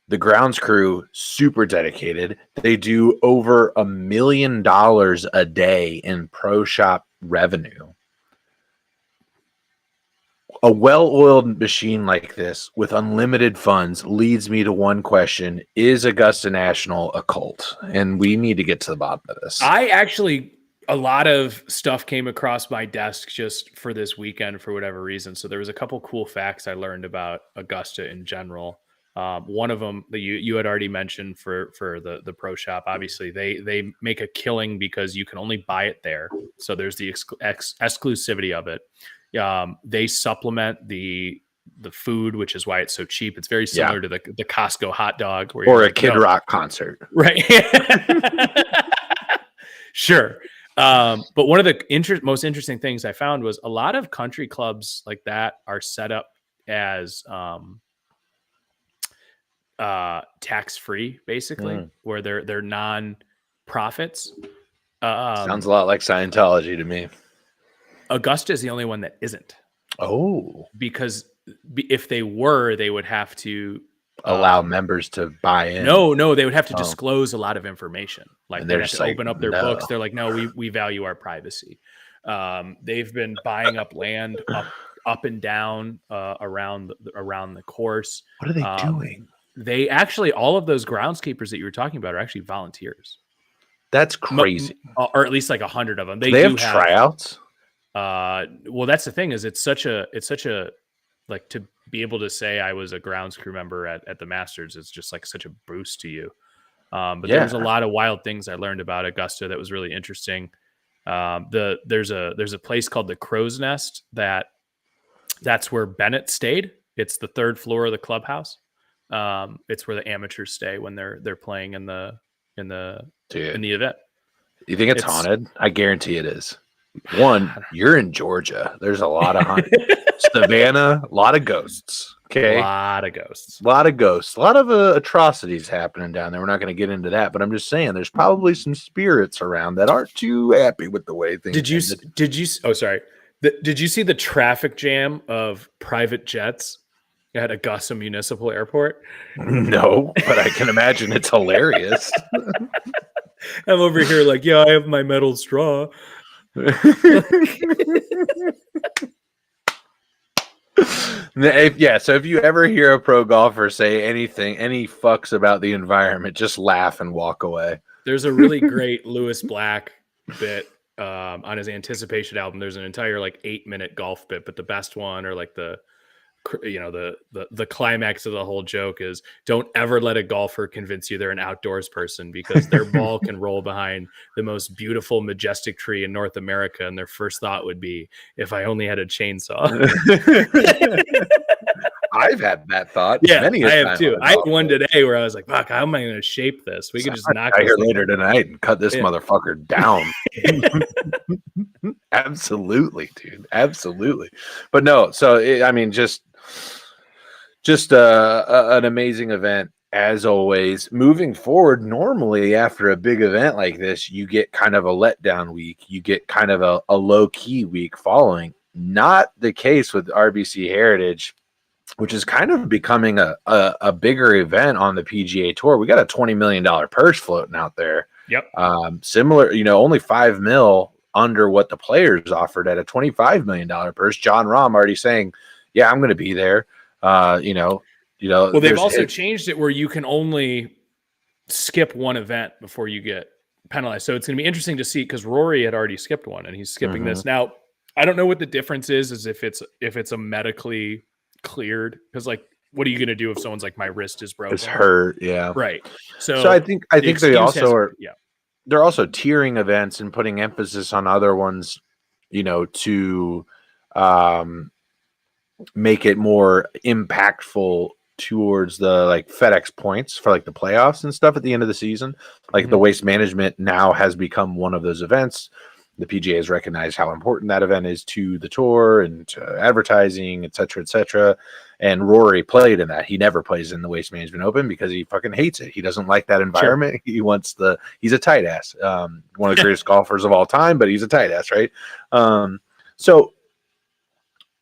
The grounds crew, super dedicated. They do over $1 million a day in pro shop revenue. A well-oiled machine like this with unlimited funds leads me to one question. Is Augusta National a cult? And we need to get to the bottom of this. I actually a lot of stuff came across my desk just for this weekend for whatever reason. So there was a couple cool facts I learned about Augusta in general. One of them that you had already mentioned for the pro shop. Obviously, they make a killing because you can only buy it there. So there's the exclusivity of it. They supplement the food, which is why it's so cheap. It's very similar to the Costco hot dog, where or a Kid Rock concert, right? Sure. But one of the most interesting things I found was a lot of country clubs like that are set up as tax-free, basically, where they're non-profits. Sounds a lot like Scientology to me. Augusta is the only one that isn't. Oh, because if they were, they would have to allow members to buy in. No, they would have to disclose a lot of information. Like and they'd have to open up their books. They're like, no, we value our privacy. They've been buying up land up and down around the course. What are they doing? They actually, all of those groundskeepers that you were talking about are actually volunteers. That's crazy. Or at least like 100 of them. They have tryouts. Well, that's the thing is it's such a like to be able to say I was a grounds crew member at the Masters. It's just like such a boost to you. But there's a lot of wild things I learned about Augusta that was really interesting. There's a place called the Crow's Nest that's where Bennett stayed. It's the third floor of the clubhouse. It's where the amateurs stay when they're playing in the event. You think it's haunted? I guarantee it is. One, you're in Georgia. There's a lot of haunted. Savannah, a lot of ghosts. Okay, a lot of ghosts. A lot of atrocities happening down there. We're not going to get into that, but I'm just saying there's probably some spirits around that aren't too happy with the way things. Did you? Oh, sorry. Did you see the traffic jam of private jets at Augusta Municipal Airport? No, but I can imagine it's hilarious. I'm over here like, yeah, I have my metal straw. So if you ever hear a pro golfer say any fucks about the environment, just laugh and walk away. There's a really great Lewis Black bit on his Anticipation album. There's an entire like 8-minute golf bit, but the best one, or like the climax of the whole joke, is don't ever let a golfer convince you they're an outdoors person, because their ball can roll behind the most beautiful, majestic tree in North America, and their first thought would be, if I only had a chainsaw. I've had that thought. Yeah, I have too. I had one today where I was like, fuck, how am I going to shape this? We could just knock it here later tonight and cut this motherfucker down. Absolutely, dude. Absolutely. But no, so just an amazing event as always. Moving forward, normally after a big event like this, you get kind of a letdown week. You get kind of a low-key week following. Not the case with RBC Heritage, which is kind of becoming a bigger event on the PGA Tour. We got a $20 million purse floating out there. Yep. Similar, only $5 million under what the players offered at a $25 million purse. John Rahm already saying, yeah, I'm going to be there. Well, they've also changed it where you can only skip one event before you get penalized. So it's going to be interesting to see, because Rory had already skipped one and he's skipping this. Now, I don't know what the difference is if it's a medically cleared, because like, what are you going to do if someone's like, my wrist is broken? It's hurt. Yeah. Right. So I think they also are. Yeah. They're also tiering events and putting emphasis on other ones, to make it more impactful towards the like FedEx points for like the playoffs and stuff at the end of the season. Like the Waste Management now has become one of those events. The PGA has recognized how important that event is to the tour and to advertising, et cetera, et cetera. And Rory played in that. He never plays in the Waste Management Open because he fucking hates it. He doesn't like that environment. Sure. He's a tight ass. One of the greatest golfers of all time, but he's a tight ass, right? So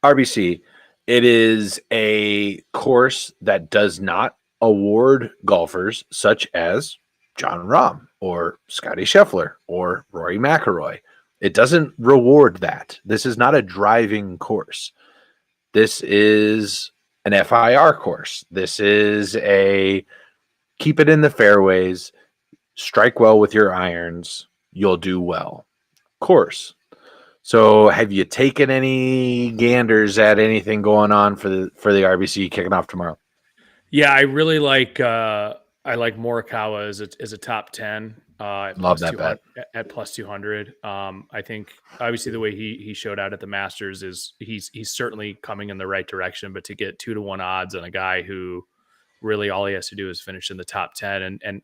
RBC, it is a course that does not award golfers such as John Rahm or Scotty Scheffler or Rory McIlroy. It doesn't reward that. This is not a driving course. This is an FIR course. This is a keep it in the fairways, strike well with your irons, you'll do well course. So, have you taken any ganders at anything going on for the RBC kicking off tomorrow? Yeah, I really like Morikawa as a top 10. At Love plus that 200 bet. at plus 200. I think obviously the way he showed out at the Masters is he's certainly coming in the right direction. But to get 2-1 odds on a guy who really all he has to do is finish in the top 10, and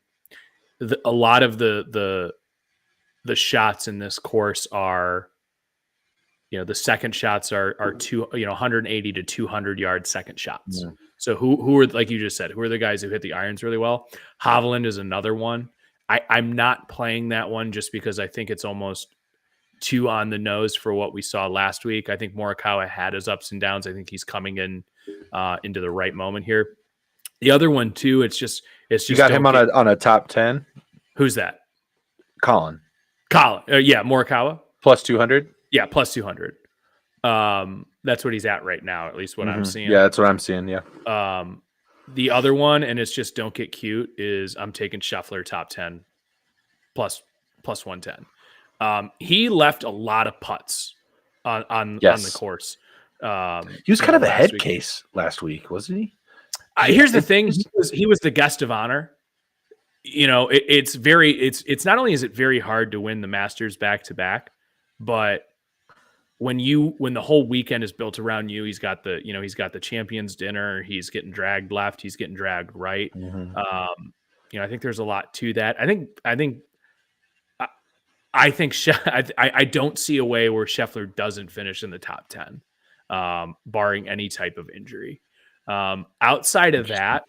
a lot of the shots in this course are, the second shots are 180 to 200 yard second shots. Yeah. So who are, like you just said, who are the guys who hit the irons really well? Hovland is another one. I'm not playing that one just because I think it's almost too on the nose for what we saw last week. I think Morikawa had his ups and downs. I think he's coming in into the right moment here. The other one too, it's just you got him on a top 10. Who's that? Colin. Yeah, Morikawa Plus 200. Yeah, plus 200. That's what he's at right now, at least what I'm seeing. Yeah, that's what I'm seeing. Yeah. The other one, and it's just don't get cute, is I'm taking Scheffler top 10 plus 110. He left a lot of putts on the course. He was kind of a head case last week, wasn't he? Here's the thing: he was the guest of honor. It's not only is it very hard to win the Masters back to back, but when the whole weekend is built around you, he's got the champions dinner. He's getting dragged left. He's getting dragged right. Mm-hmm. I think there's a lot to that. I don't see a way where Scheffler doesn't finish in the top 10, barring any type of injury. Outside of that,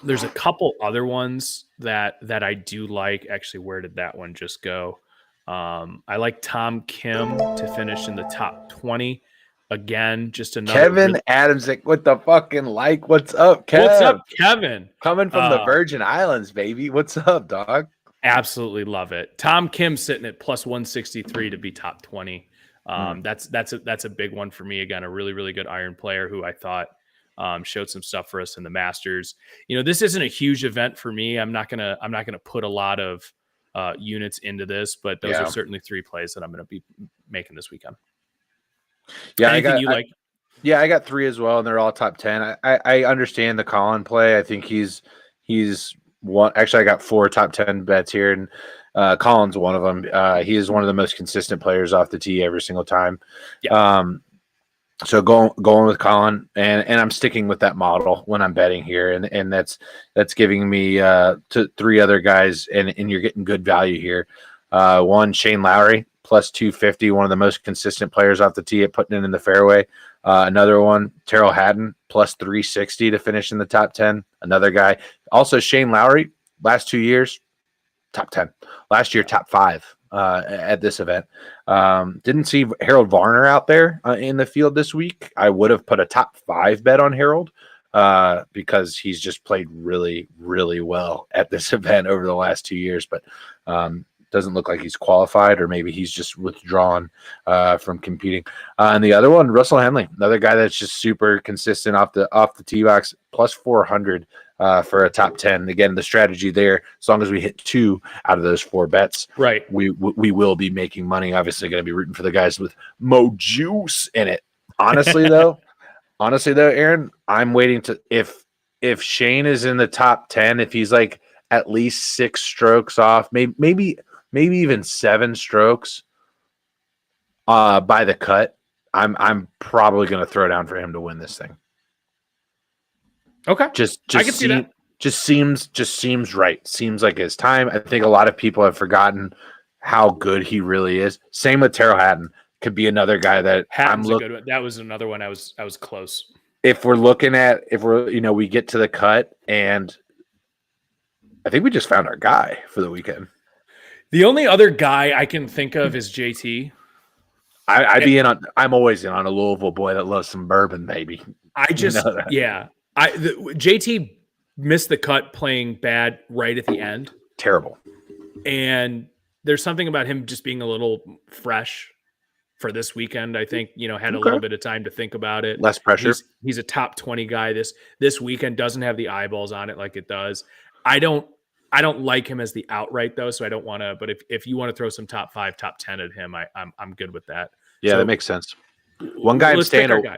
there's a couple other ones that I do like. Actually, where did that one just go? I like Tom Kim to finish in the top 20. Again, just another Kevin Adams with the fucking like. What's up, Kev? What's up, Kevin? Coming from the Virgin Islands, baby. What's up, dog? Absolutely love it. Tom Kim sitting at plus 163 to be top 20. That's a big one for me. Again, a really, really good iron player who I thought showed some stuff for us in the Masters. This isn't a huge event for me. I'm not gonna put a lot of units into this, but those are certainly three plays that I'm going to be making this weekend. Yeah, I got three as well, and they're all top 10. I understand the Colin play. I think he's one. Actually, I got 4 top 10 bets here, and Colin's one of them. He is one of the most consistent players off the tee every single time. Yeah. So going with Colin, and I'm sticking with that model when I'm betting here, and that's giving me to 3 other guys, and you're getting good value here. One, Shane Lowry plus 250, one of the most consistent players off the tee at putting it in the fairway. Another one, Terrell Hatton plus 360 to finish in the top 10. Another guy, also Shane Lowry, last 2 years top 10. Last year top 5. At this event. Didn't see Harold Varner out there in the field this week. I would have put a top 5 bet on Harold because he's just played really, really well at this event over the last 2 years, but doesn't look like he's qualified, or maybe he's just withdrawn from competing. And the other one, Russell Henley, another guy that's just super consistent off the tee box, plus 400 for a top 10. Again, the strategy there, as long as we hit 2 out of those 4 bets, right, we will be making money. Obviously, going to be rooting for the guys with mo juice in it. Honestly, though, Aaron, I'm waiting to if Shane is in the top 10, if he's like at least 6 strokes off, maybe even 7 strokes by the cut, I'm probably going to throw down for him to win this thing. Okay. I can see that. Just seems right. Seems like his time. I think a lot of people have forgotten how good he really is. Same with Terrell Hatton. Could be another guy that Hatton's a good one. That was another one I was close. If we're we get to the cut, and I think we just found our guy for the weekend. The only other guy I can think of is JT. I'm always in on a Louisville boy that loves some bourbon, baby. JT missed the cut playing bad right at the end. Terrible. And there's something about him just being a little fresh for this weekend. I think, had a little bit of time to think about it. Less pressure. He's a top 20 guy. This weekend doesn't have the eyeballs on it like it does. I don't I don't like him as the outright though, so I don't want to. But if you want to throw some top 5, top 10 at him, I'm good with that. Yeah, So that makes sense. One guy I'm let's pick staying. our guy.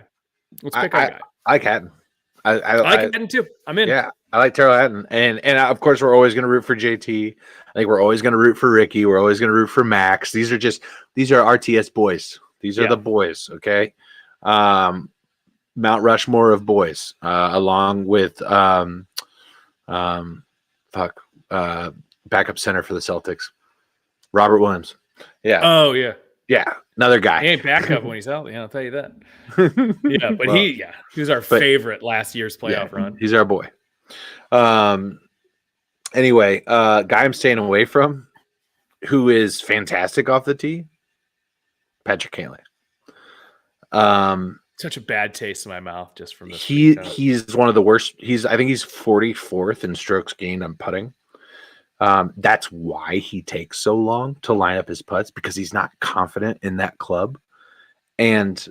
Let's pick our guy. I like Hatton. I like Hatton too. I'm in. Yeah, I like Terrell Hatton, and of course we're always going to root for JT. I think we're always going to root for Ricky. We're always going to root for Max. These are RTS boys. These are the boys. Okay, Mount Rushmore of boys, along with backup center for the Celtics, Robert Williams. Yeah. Oh yeah. Yeah, another guy. He ain't backup when he's healthy. I'll tell you that. Yeah, but he was our favorite last year's playoff run. He's our boy. Anyway, guy I'm staying away from, who is fantastic off the tee, Patrick Cantlay. Such a bad taste in my mouth just from this. He's one of the worst. I think he's 44th in strokes gained on putting. That's why he takes so long to line up his putts, because he's not confident in that club. And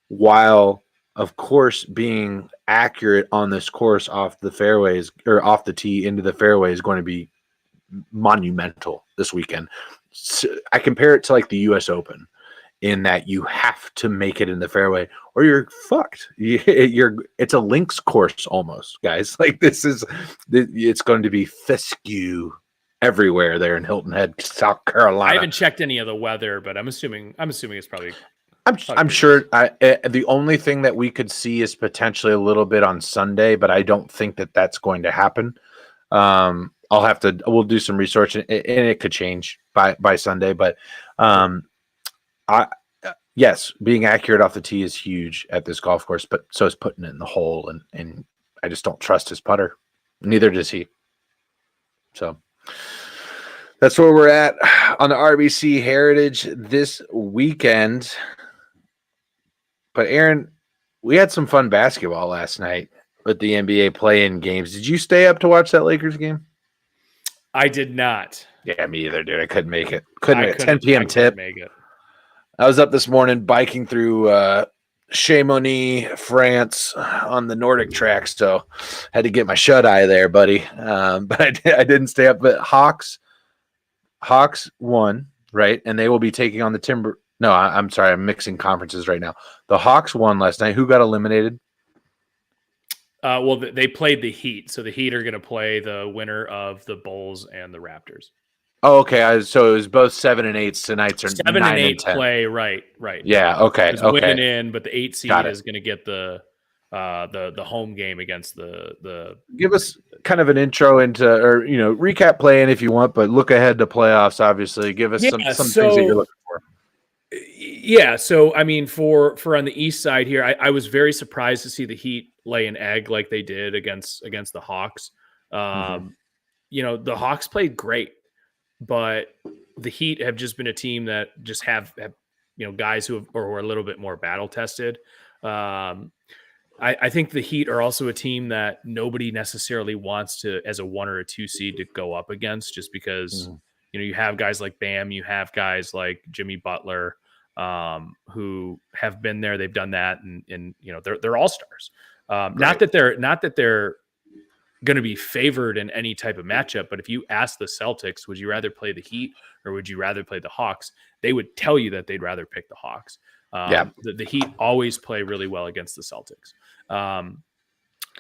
while, of course, being accurate on this course off the fairways or off the tee into the fairway is going to be monumental this weekend. So I compare it to like the U.S. Open, in that you have to make it in the fairway or you're fucked. It's a links course almost, guys. Like it's going to be fescue everywhere there in Hilton Head, South Carolina. I haven't checked any of the weather, but I'm assuming it's probably. I'm sure. The only thing that we could see is potentially a little bit on Sunday, but I don't think that that's going to happen. We'll do some research, and it could change by Sunday. But yes, being accurate off the tee is huge at this golf course, but so is putting it in the hole, and I just don't trust his putter. Neither does he. So that's where we're at on the RBC Heritage this weekend. But Aaron, we had some fun basketball last night with the NBA play-in games. Did you stay up to watch that Lakers game? I did not. Yeah, me either, dude. I couldn't make it. Couldn't make it. 10 p.m. tip. Make it. I was up this morning biking through Chamonix, France, on the Nordic track, so had to get my shut eye there, buddy. But I didn't stay up. But Hawks won, right? And they will be taking on the Timber. No, I'm sorry, I'm mixing conferences right now. The Hawks won last night. Who got eliminated? Well, they played the Heat, so the Heat are going to play the winner of the Bulls and the Raptors. Oh, okay. So it was both 7 and 8 tonight. 7 and 8 play, right. Yeah, okay. It's winning in, but the 8 seed is going to get the home game against the. Give us kind of an intro into, or recap play-in if you want, but look ahead to playoffs. Obviously, give us some things that you're looking for. Yeah, so I mean, for on the East side here, I was very surprised to see the Heat lay an egg like they did against the Hawks. The Hawks played great. But the Heat have just been a team that just have guys who are a little bit more battle tested. I think the Heat are also a team that nobody necessarily wants to, as a 1 or a 2 seed, to go up against, just because you have guys like Bam, you have guys like Jimmy Butler, who have been there, they've done that, and they're all stars. Not that they're going to be favored in any type of matchup, but if you ask the Celtics, would you rather play the Heat or would you rather play the Hawks? They would tell you that they'd rather pick the Hawks. The Heat always play really well against the Celtics.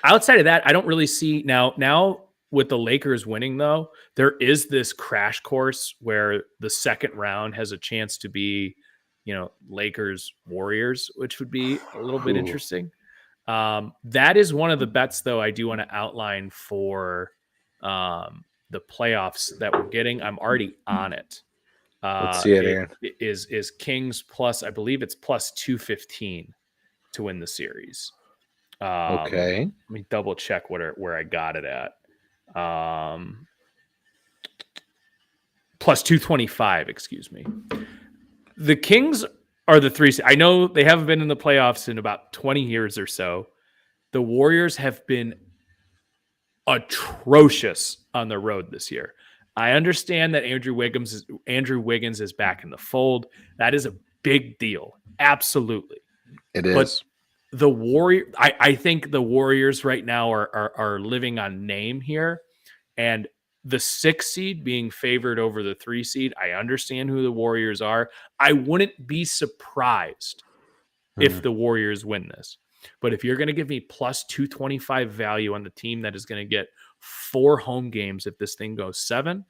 Outside of that, I don't really see now with the Lakers winning, though, there is this crash course where the second round has a chance to be, Lakers Warriors, which would be a little bit interesting. That is one of the bets, though, I do want to outline for the playoffs that we're getting. I'm already on it. Let's see it, Aaron. Is Kings plus, I believe it's plus 215 to win the series. Okay. Let me double check where I got it at. Plus 225, excuse me. The Kings are the 3 seed. I know they haven't been in the playoffs in about 20 years or so. The Warriors have been atrocious on the road this year. I understand that Andrew Wiggins is back in the fold. That is a big deal. Absolutely. It is. But I think the Warriors right now are living on name here. And the 6 seed being favored over the 3 seed, I understand who the Warriors are. I wouldn't be surprised if the Warriors win this. But if you're going to give me plus 225 value on the team that is going to get 4 home games if this thing goes 7,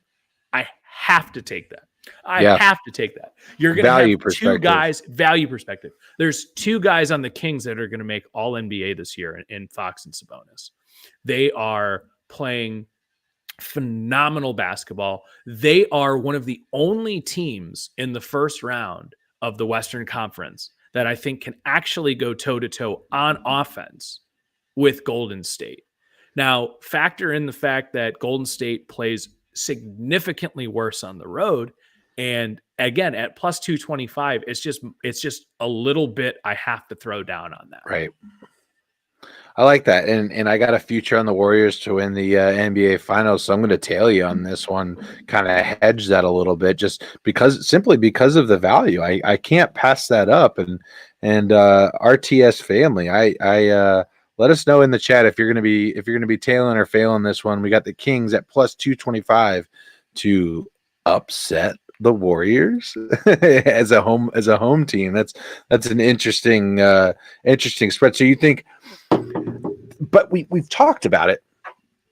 I have to take that. I have to take that. You're going to have 2 guys, value perspective. There's 2 guys on the Kings that are going to make all NBA this year in Fox and Sabonis. They are playing phenomenal basketball. They are one of the only teams in the first round of the Western Conference that I think can actually go toe-to-toe on offense with Golden State. Now, factor in the fact that Golden State plays significantly worse on the road. And again, at plus 225, it's just a little bit I have to throw down on that. Right. I like that. And I got a future on the Warriors to win the NBA Finals, so I'm going to tail you on this one, kind of hedge that a little bit, just simply because of the value. I can't pass that up. And RTS family, I let us know in the chat if you're going to be tailing or failing this one. We got the Kings at plus 225 to upset the Warriors as a home team. That's an interesting spread. So you think, but we've talked about it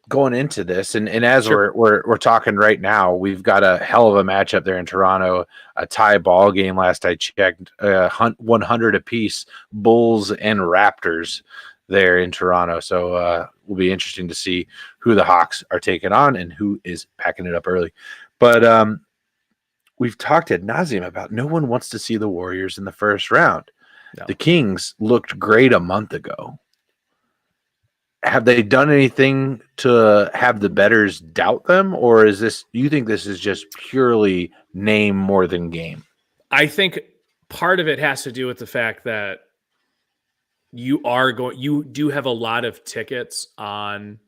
going into this, and as sure. we're talking right now, we've got a hell of a matchup there in Toronto, a tie ball game. Last I checked, 100 apiece, Bulls and Raptors there in Toronto. So will be interesting to see who the Hawks are taking on and who is packing it up early. But we've talked ad nauseum about no one wants to see the Warriors in the first round. No. The Kings looked great a month ago. Have they done anything to have the bettors doubt them, or you think this is just purely name more than game? I think part of it has to do with the fact that you do have a lot of tickets on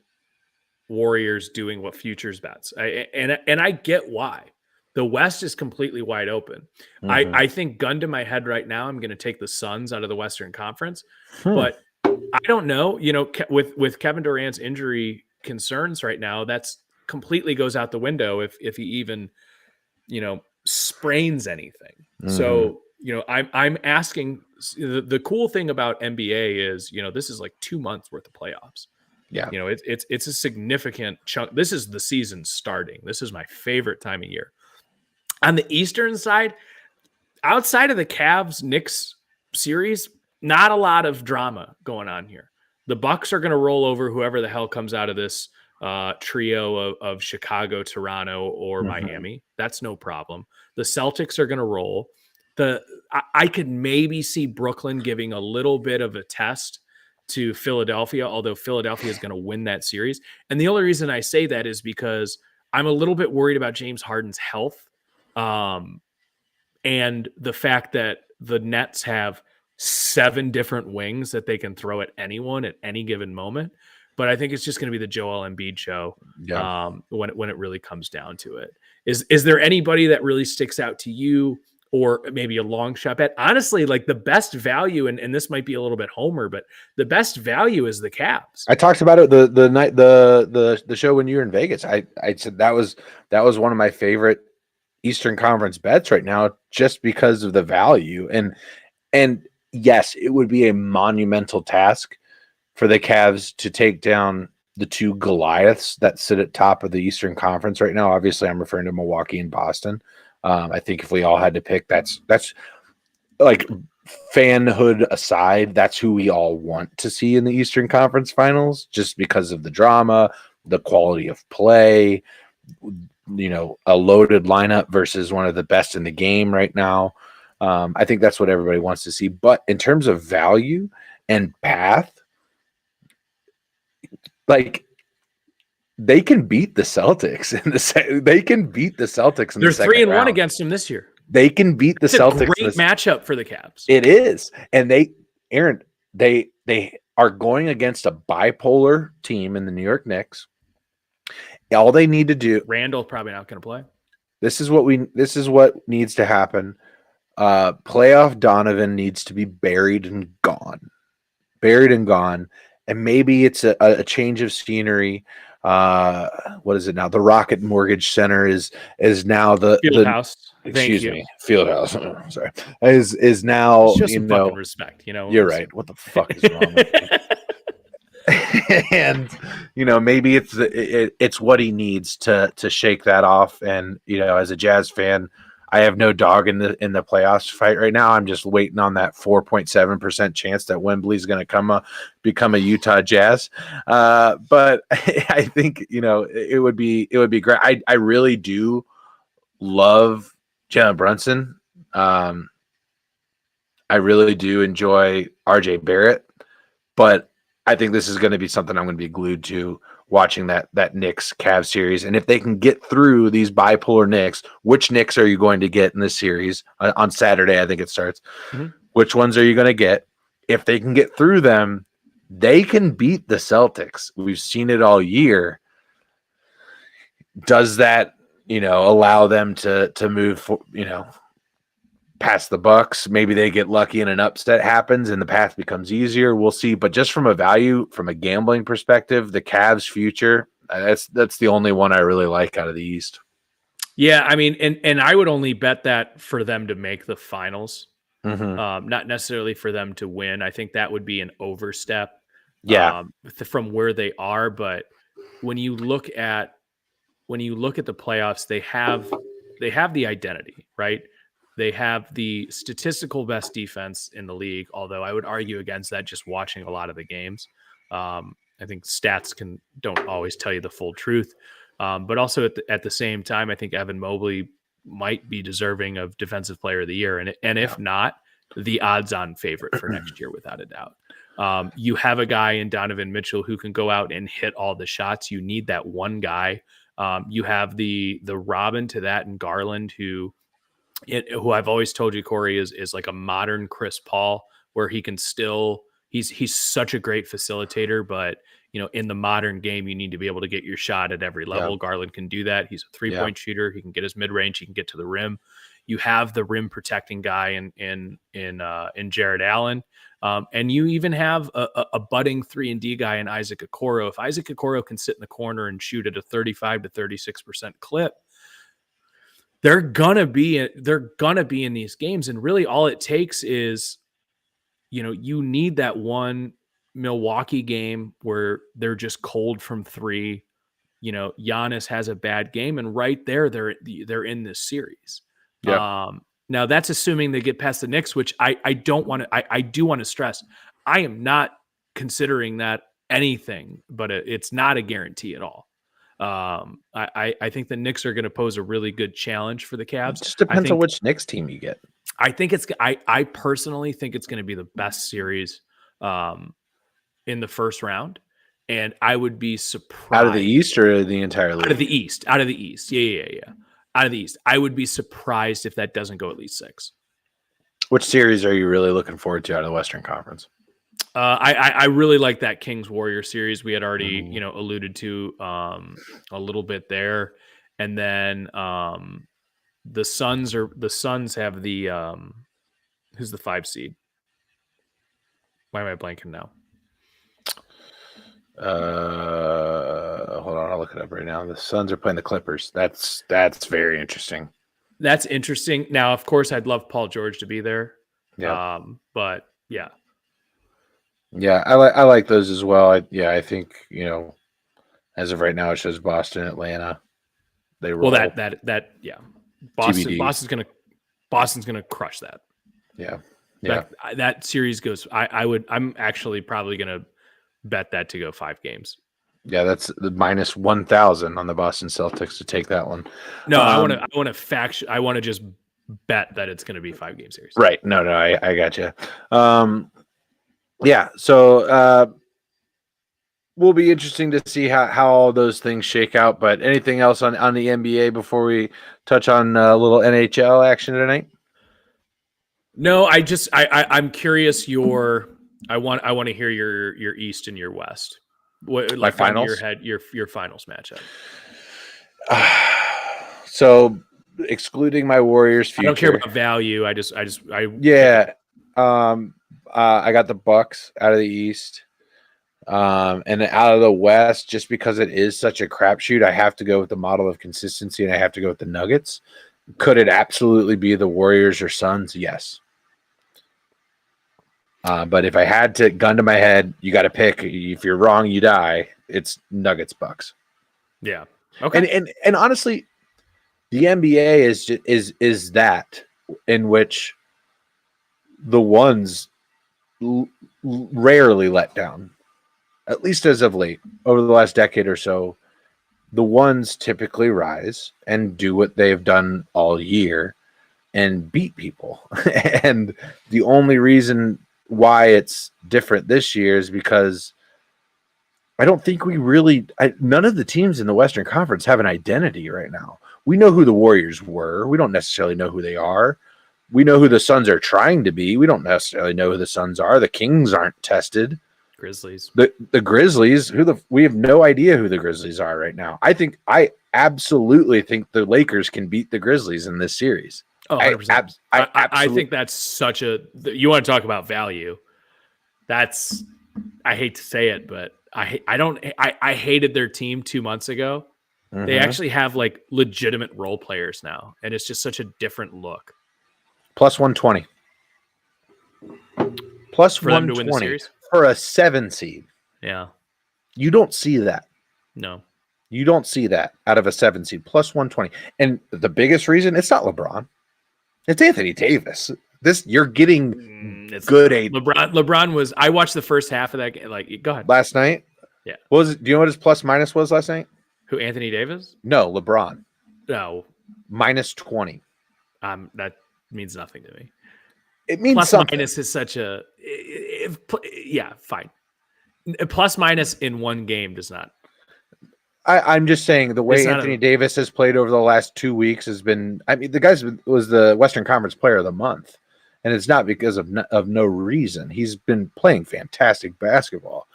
Warriors doing what futures bets. And I get why. The West is completely wide open. Mm-hmm. I think gun to my head right now, I'm going to take the Suns out of the Western Conference, but I don't know, with Kevin Durant's injury concerns right now, that's completely goes out the window if he even, sprains anything. Mm-hmm. So, I'm asking, the cool thing about NBA is, this is like 2 months worth of playoffs. Yeah. It's a significant chunk. This is the season starting. This is my favorite time of year. On the Eastern side, outside of the Cavs-Knicks series, not a lot of drama going on here. The Bucks are going to roll over whoever the hell comes out of this trio of Chicago, Toronto, or Miami. That's no problem. The Celtics are going to roll. I could maybe see Brooklyn giving a little bit of a test to Philadelphia, although Philadelphia is going to win that series. And the only reason I say that is because I'm a little bit worried about James Harden's health. And the fact that the Nets have 7 different wings that they can throw at anyone at any given moment. But I think it's just going to be the Joel Embiid show when it really comes down to it. Is there anybody that really sticks out to you, or maybe a long shot bet? Honestly, like the best value, and this might be a little bit homer, but the best value is the Cavs. I talked about it the night the show when you were in Vegas. I said that was one of my favorite Eastern Conference bets right now, just because of the value. And yes, it would be a monumental task for the Cavs to take down the 2 Goliaths that sit at top of the Eastern Conference right now. Obviously, I'm referring to Milwaukee and Boston. I think if we all had to pick, that's like, fanhood aside, that's who we all want to see in the Eastern Conference Finals, just because of the drama, the quality of play, a loaded lineup versus one of the best in the game right now. I think that's what everybody wants to see. But in terms of value and path, like, they can beat the Celtics they can beat the Celtics in the second round. They're 3-1 against them this year. They can beat the Celtics. It's a great matchup for the Cavs. It is. And Aaron, they are going against a bipolar team in the New York Knicks. All they need to do. Randall probably not going to play. This is what needs to happen. Playoff Donovan needs to be buried and gone. And maybe it's a change of scenery. what is it now? The Rocket Mortgage Center is now the Fieldhouse. excuse me, Fieldhouse. Sorry, is now, Show some fucking respect. You're right. What the fuck is wrong with me? And maybe it's what he needs to shake that off. And as a Jazz fan, I have no dog in the playoffs fight right now. I'm just waiting on that 4.7% chance that Wembley's going to become a Utah Jazz. But I think it would be great. I really do love Jalen Brunson. I really do enjoy RJ Barrett, but I think this is going to be something I'm going to be glued to, watching that Knicks Cavs series. And if they can get through these bipolar Knicks, which Knicks are you going to get in this series on Saturday? I think it starts. Mm-hmm. Which ones are you going to get? If they can get through them, they can beat the Celtics. We've seen it all year. Does that, allow them to move, past the Bucks? Maybe they get lucky and an upset happens and the path becomes easier. We'll see. But just from a gambling perspective, the Cavs' future, that's the only one I really like out of the East. Yeah, I mean, and I would only bet that for them to make the finals, not necessarily for them to win. I think that would be an overstep. Yeah, from where they are. But when you look at the playoffs, they have the identity, right? They have the statistical best defense in the league, although I would argue against that just watching a lot of the games. I think stats don't always tell you the full truth. But also at the same time, I think Evan Mobley might be deserving of Defensive Player of the Year. And if not, the odds-on favorite for next year, without a doubt. You have a guy in Donovan Mitchell who can go out and hit all the shots. You need that one guy. You have the Robin to that, and Garland, who I've always told you, Corey, is like a modern Chris Paul, where he can still, he's such a great facilitator, but in the modern game, you need to be able to get your shot at every level. Yeah. Garland can do that. He's a 3-point shooter. He can get his mid range. He can get to the rim. You have the rim protecting guy in Jared Allen. And you even have a budding 3-and-D guy in Isaac Okoro. If Isaac Okoro can sit in the corner and shoot at a 35 to 36% clip, they're gonna be in these games. And really all it takes is, you need that one Milwaukee game where they're just cold from three. Giannis has a bad game, and right there they're in this series. Yeah. Now that's assuming they get past the Knicks, which I do want to stress. I am not considering that anything, but it's not a guarantee at all. I think the Knicks are going to pose a really good challenge for the Cavs. It just depends on which Knicks team you get. I think I personally think it's going to be the best series in the first round, and I would be surprised. Out of the East or the entire league? Out of the East. Yeah. Out of the East. I would be surprised if that doesn't go at least 6. Which series are you really looking forward to out of the Western Conference? I really like that Kings Warrior series. We had already, alluded to a little bit there. And then the Suns have the who's the 5 seed? Why am I blanking now? Hold on, I'll look it up right now. The Suns are playing the Clippers. That's very interesting. That's interesting. Now, of course, I'd love Paul George to be there. Yeah. But yeah. Yeah, I like those as well. I think, as of right now, it shows Boston, Atlanta. They roll. Well, that yeah. Boston's gonna crush that. Yeah. That series goes. I'm actually probably gonna bet that to go 5 games. Yeah, that's the minus 1,000 on the Boston Celtics to take that one. No, I want to just bet that it's going to be 5-game series. Right. No, I got you. Yeah. So will be interesting to see how all those things shake out. But anything else on the NBA before we touch on a little NHL action tonight? No, I'm curious. I want to hear your East and your West. What, like, finals? Your head, your finals matchup. So, excluding my Warriors future, I don't care about value. I yeah. I got the Bucks out of the East. And out of the West, just because it is such a crapshoot, I have to go with the model of consistency, and I have to go with the Nuggets. Could it absolutely be the Warriors or Suns? Yes. But if I had to gun to my head, you got to pick. If you're wrong, you die. It's Nuggets Bucks. Yeah. Okay. And honestly, the NBA is that in which the ones rarely let down, at least as of late, over the last decade or so. The ones typically rise and do what they've done all year and beat people. And the only reason why it's different this year is because I don't think none of the teams in the Western Conference have an identity right now. We know who the Warriors were. We don't necessarily know who they are. We know who the Suns are trying to be. We don't necessarily know who the Suns are. The Kings aren't tested. Grizzlies. The Grizzlies, we have no idea who the Grizzlies are right now. I absolutely think the Lakers can beat the Grizzlies in this series. Oh, 100%. I think that's such you want to talk about value. That's, I hate to say it, but I hated their team 2 months ago. Mm-hmm. They actually have like legitimate role players now, and it's just such a different look. Plus 120. Plus for 120 them to win the series for a 7 seed. Yeah. You don't see that. No. You don't see that out of a 7 seed. Plus 120. And the biggest reason, it's not LeBron. It's Anthony Davis. You're getting good aid. LeBron was. I watched the first half of that game. Like, go ahead. Last night. Yeah. What was it? Do you know what his plus minus was last night? Who, Anthony Davis? No, LeBron. No. Minus 20. That means nothing to me. It means plus something. Minus is such a. Yeah, fine. Plus minus in one game does not. I'm just saying the way Anthony Davis has played over the last 2 weeks has been. I mean, the guy was the Western Conference Player of the Month, and it's not because of no reason. He's been playing fantastic basketball.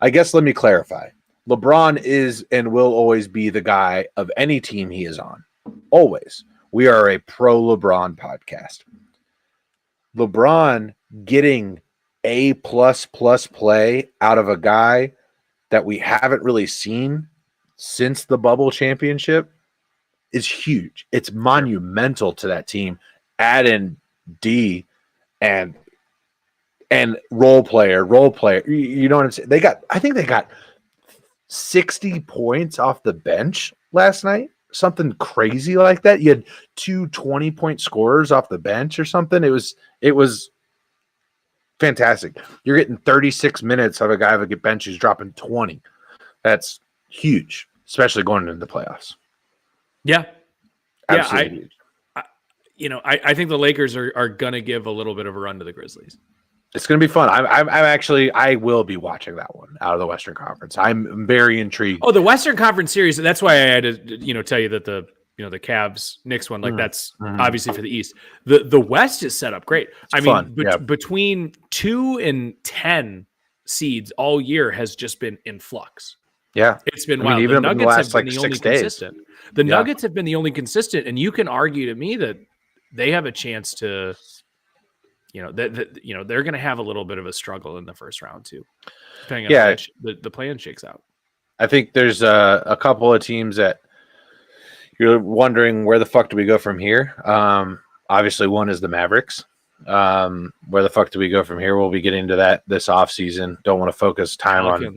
I guess let me clarify. LeBron is and will always be the guy of any team he is on. Always. We are a pro LeBron podcast. LeBron getting A++ play out of a guy that we haven't really seen since the bubble championship is huge. It's monumental to that team. Add in D and role player. You know what I'm saying? I think they got 60 points off the bench last night. Something crazy like that. You had 2 20-point scorers off the bench or something. It was fantastic. You're getting 36 minutes of a guy that get bench who's dropping 20. That's huge, especially going into the playoffs. Yeah. Absolutely huge. I think the Lakers are going to give a little bit of a run to the Grizzlies. It's going to be fun. I will be watching that one out of the Western Conference. I'm very intrigued. Oh, the Western Conference series. That's why I had to, tell you that the Cavs Knicks one, like that's obviously for the East. The West is set up great. Between 2 and 10 seeds all year has just been in flux. Yeah, it's been wild. Even the Nuggets in the last have been the only 6 days. Consistent. The Nuggets have been the only consistent, and you can argue to me that they have a chance to. They're going to have a little bit of a struggle in the first round too, depending on how the plan shakes out. I think there's a couple of teams that you're wondering where the fuck do we go from here. Obviously, one is the Mavericks. Where the fuck do we go from here? We'll be getting to that this offseason. Don't want to focus time on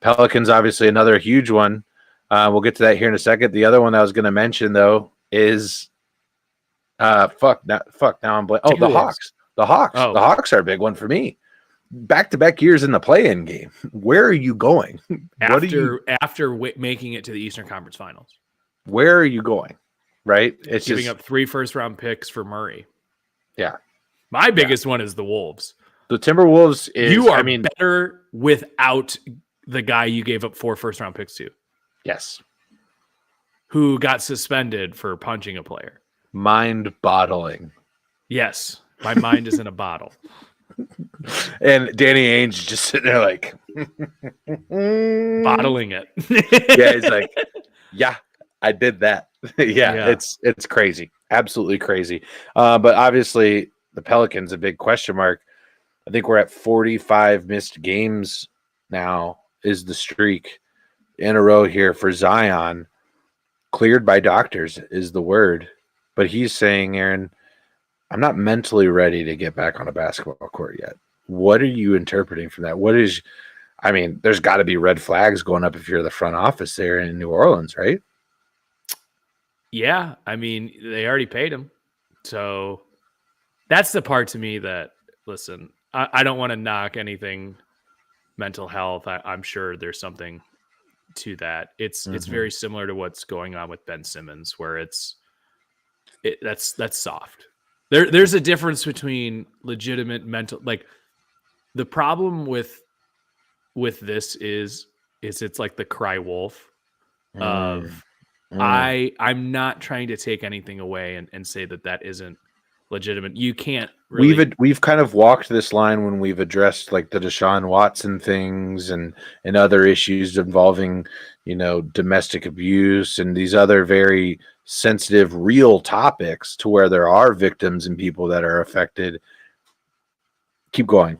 Pelicans. Obviously, another huge one. We'll get to that here in a second. The other one I was going to mention though is now I'm blank. Oh, the Hawks. The Hawks. Oh. The Hawks are a big one for me. Back-to-back years in the play-in game. Where are you going? After making it to the Eastern Conference Finals. Where are you going? Right? It's giving up 3 first-round picks for Murray. Yeah. My biggest one is the Wolves. The Timberwolves is... You are better without the guy you gave up 4 first-round picks to. Yes. Who got suspended for punching a player. Mind-boggling. Yes. My mind is in a bottle. And Danny Ainge just sitting there like bottling it. Yeah, he's like, yeah, I did that. yeah, it's crazy. Absolutely crazy. But obviously the Pelicans, a big question mark. I think we're at 45 missed games now is the streak in a row here for Zion. Cleared by doctors is the word. But he's saying, Aaron, I'm not mentally ready to get back on a basketball court yet. What are you interpreting from that? There's got to be red flags going up if you're the front office there in New Orleans, right? Yeah. I mean, they already paid him. So that's the part to me that, listen, I don't want to knock anything mental health. I'm sure there's something to that. It's very similar to what's going on with Ben Simmons, where that's soft. There's a difference between legitimate mental, like the problem with this is it's like the cry wolf of I'm not trying to take anything away and say that isn't legitimate. You can't really. We've kind of walked this line when we've addressed like the Deshaun Watson things and other issues involving, domestic abuse and these other very sensitive, real topics to where there are victims and people that are affected. Keep going.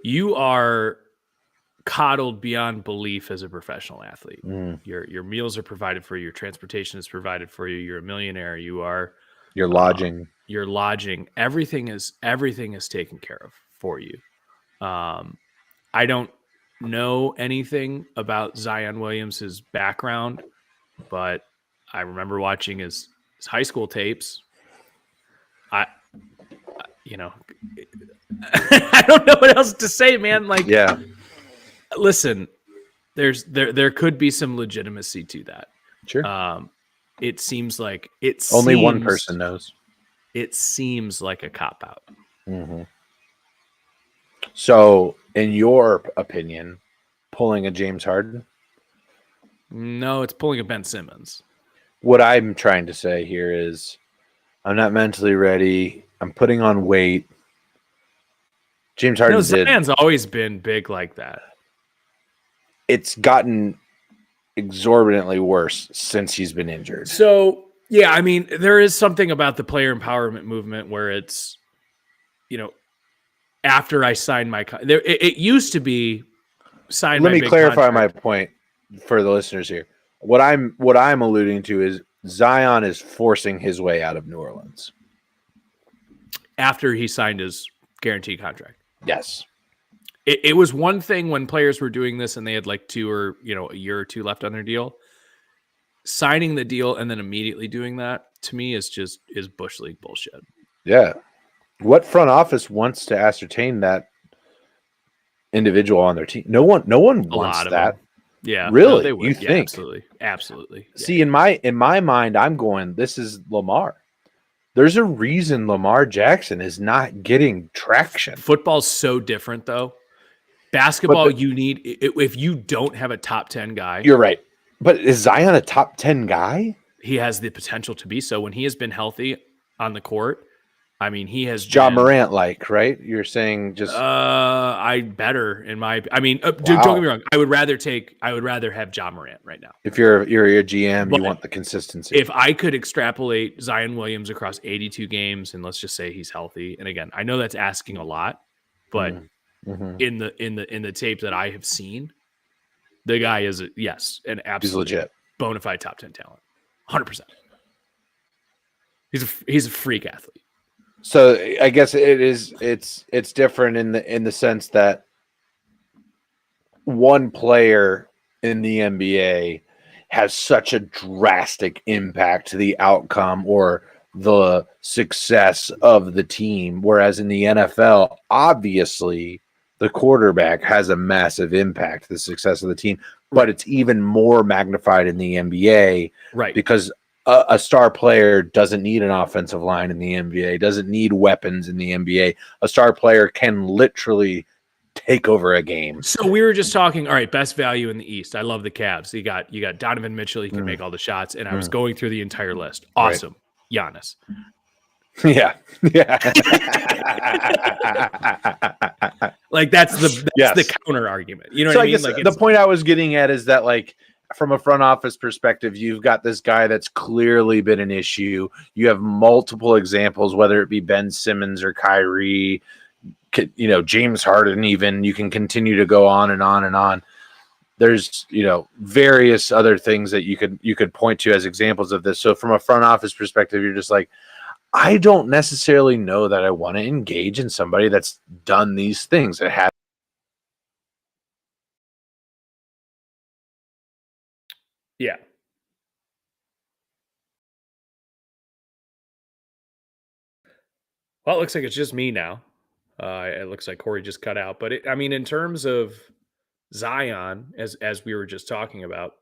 You are coddled beyond belief as a professional athlete. Your meals are provided for you. Your transportation is provided for you. You're a millionaire. Your lodging. Your lodging. Everything is taken care of for you. I don't know anything about Zion Williams's background, but I remember watching his high school tapes. I don't know what else to say, man. Like, yeah. Listen, there could be some legitimacy to that. Sure. It seems like only one person knows. It seems like a cop out. Mm-hmm. So, in your opinion, pulling a James Harden? No, it's pulling a Ben Simmons. What I'm trying to say here is I'm not mentally ready. I'm putting on weight. James Harden Zion's always been big like that. It's gotten exorbitantly worse since he's been injured. So, yeah, I mean, there is something about the player empowerment movement where it's, after I signed my it used to be signed. Let me clarify my point for the listeners here. What I'm alluding to is Zion is forcing his way out of New Orleans after he signed his guaranteed contract. Yes. It was one thing when players were doing this and they had like a year or two left on their deal. Signing the deal and then immediately doing that, to me, is Bush League bullshit. Yeah. What front office wants to ascertain that individual on their team? No one wants that. Yeah. Really? No, they would. You think? Absolutely. Yeah. See, in my mind, I'm going, this is Lamar. There's a reason Lamar Jackson is not getting traction. Football's so different, though. Basketball, you need, if you don't have a top 10 guy. You're right. But is Zion a top 10 guy? He has the potential to be so. When he has been healthy on the court, I mean, he has Ja Morant like, right? You're saying just don't get me wrong. I would rather have Ja Morant right now. If you're a GM, but you want the consistency. If I could extrapolate Zion Williams across 82 games, and let's just say he's healthy, and again, I know that's asking a lot, but in the tape that I have seen, the guy is an absolute legit bona fide top 10 talent, 100%. He's a freak athlete. So I guess it's different in the sense that one player in the NBA has such a drastic impact to the outcome or the success of the team, whereas in the NFL, obviously the quarterback has a massive impact to the success of the team, but it's even more magnified in the NBA, right? Because a star player doesn't need an offensive line in the NBA, doesn't need weapons in the NBA. A star player can literally take over a game. So we were just talking, all right, best value in the East. I love the Cavs. You got Donovan Mitchell, he can make all the shots, and I was going through the entire list. Awesome. Right. Giannis. Yeah. Like that's the counter argument. You know what I mean? Like the point I was getting at is that, like, from a front office perspective, you've got this guy that's clearly been an issue. You have multiple examples, whether it be Ben Simmons or Kyrie, James Harden, even you can continue to go on and on and on. There's, various other things that you could point to as examples of this. So from a front office perspective, you're just like, I don't necessarily know that I want to engage in somebody that's done these things that have. Yeah. Well, it looks like it's just me now. It looks like Corey just cut out. But in terms of Zion, as we were just talking about,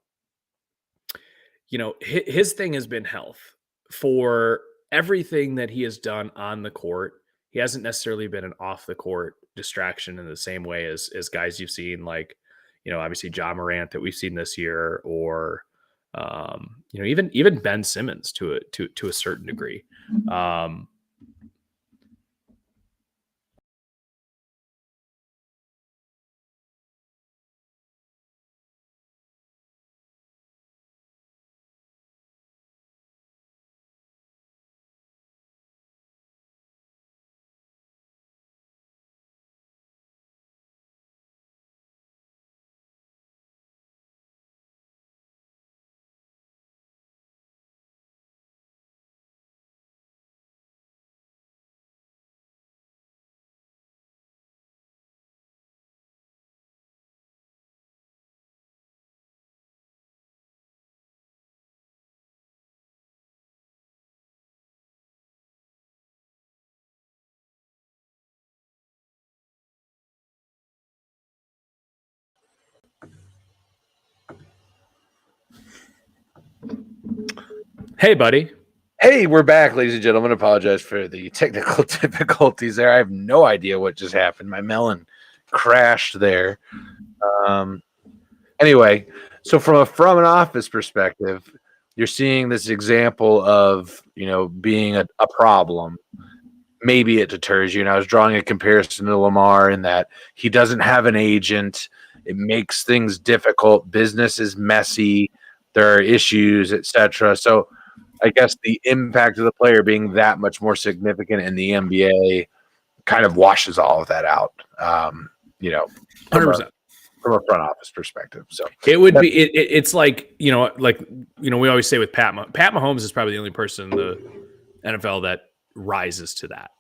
his thing has been health. For everything that he has done on the court, he hasn't necessarily been an off the court distraction in the same way as guys you've seen, like, obviously Ja Morant that we've seen this year, or even Ben Simmons to a certain degree. Hey, buddy. Hey, we're back, ladies and gentlemen. Apologize for the technical difficulties there. I have no idea what just happened. My melon crashed there. Anyway, so from an office perspective, you're seeing this example of, being a problem. Maybe it deters you. And I was drawing a comparison to Lamar in that he doesn't have an agent. It makes things difficult. Business is messy. There are issues, etc. So I guess the impact of the player being that much more significant in the NBA kind of washes all of that out. 100%. From a front office perspective. So it would be, it's like, we always say with Pat Mahomes is probably the only person in the NFL that rises to that.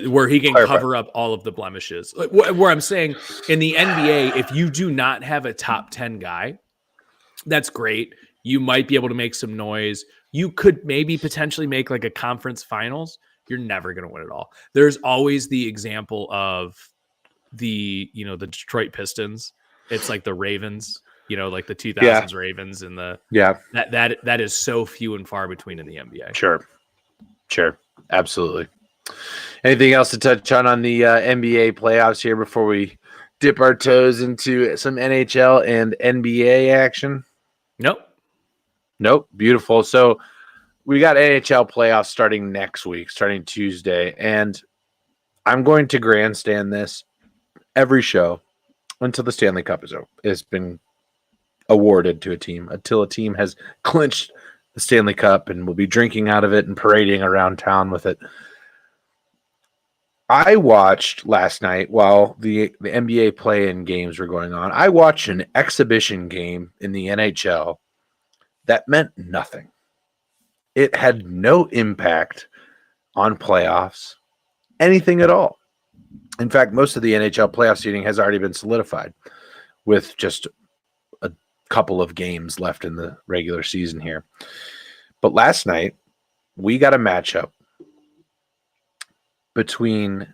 Where he can cover up all of the blemishes. Where I'm saying in the NBA, if you do not have a top 10 guy, that's great. You might be able to make some noise. You could maybe potentially make like a conference finals. You're never going to win it all. There's always the example of the Detroit Pistons. It's like the Ravens, like the 2000s Ravens, and that is so few and far between in the NBA. Sure. Absolutely. Anything else to touch on the NBA playoffs here before we dip our toes into some NHL and NBA action? Nope. Beautiful. So we got NHL playoffs starting next week, starting Tuesday, and I'm going to grandstand this every show until the Stanley Cup has been awarded to a team, until a team has clinched the Stanley Cup and will be drinking out of it and parading around town with it. I watched last night while the NBA play-in games were going on. I watched an exhibition game in the NHL that meant nothing. It had no impact on playoffs, anything at all. In fact, most of the NHL playoff seeding has already been solidified with just a couple of games left in the regular season here. But last night, we got a matchup between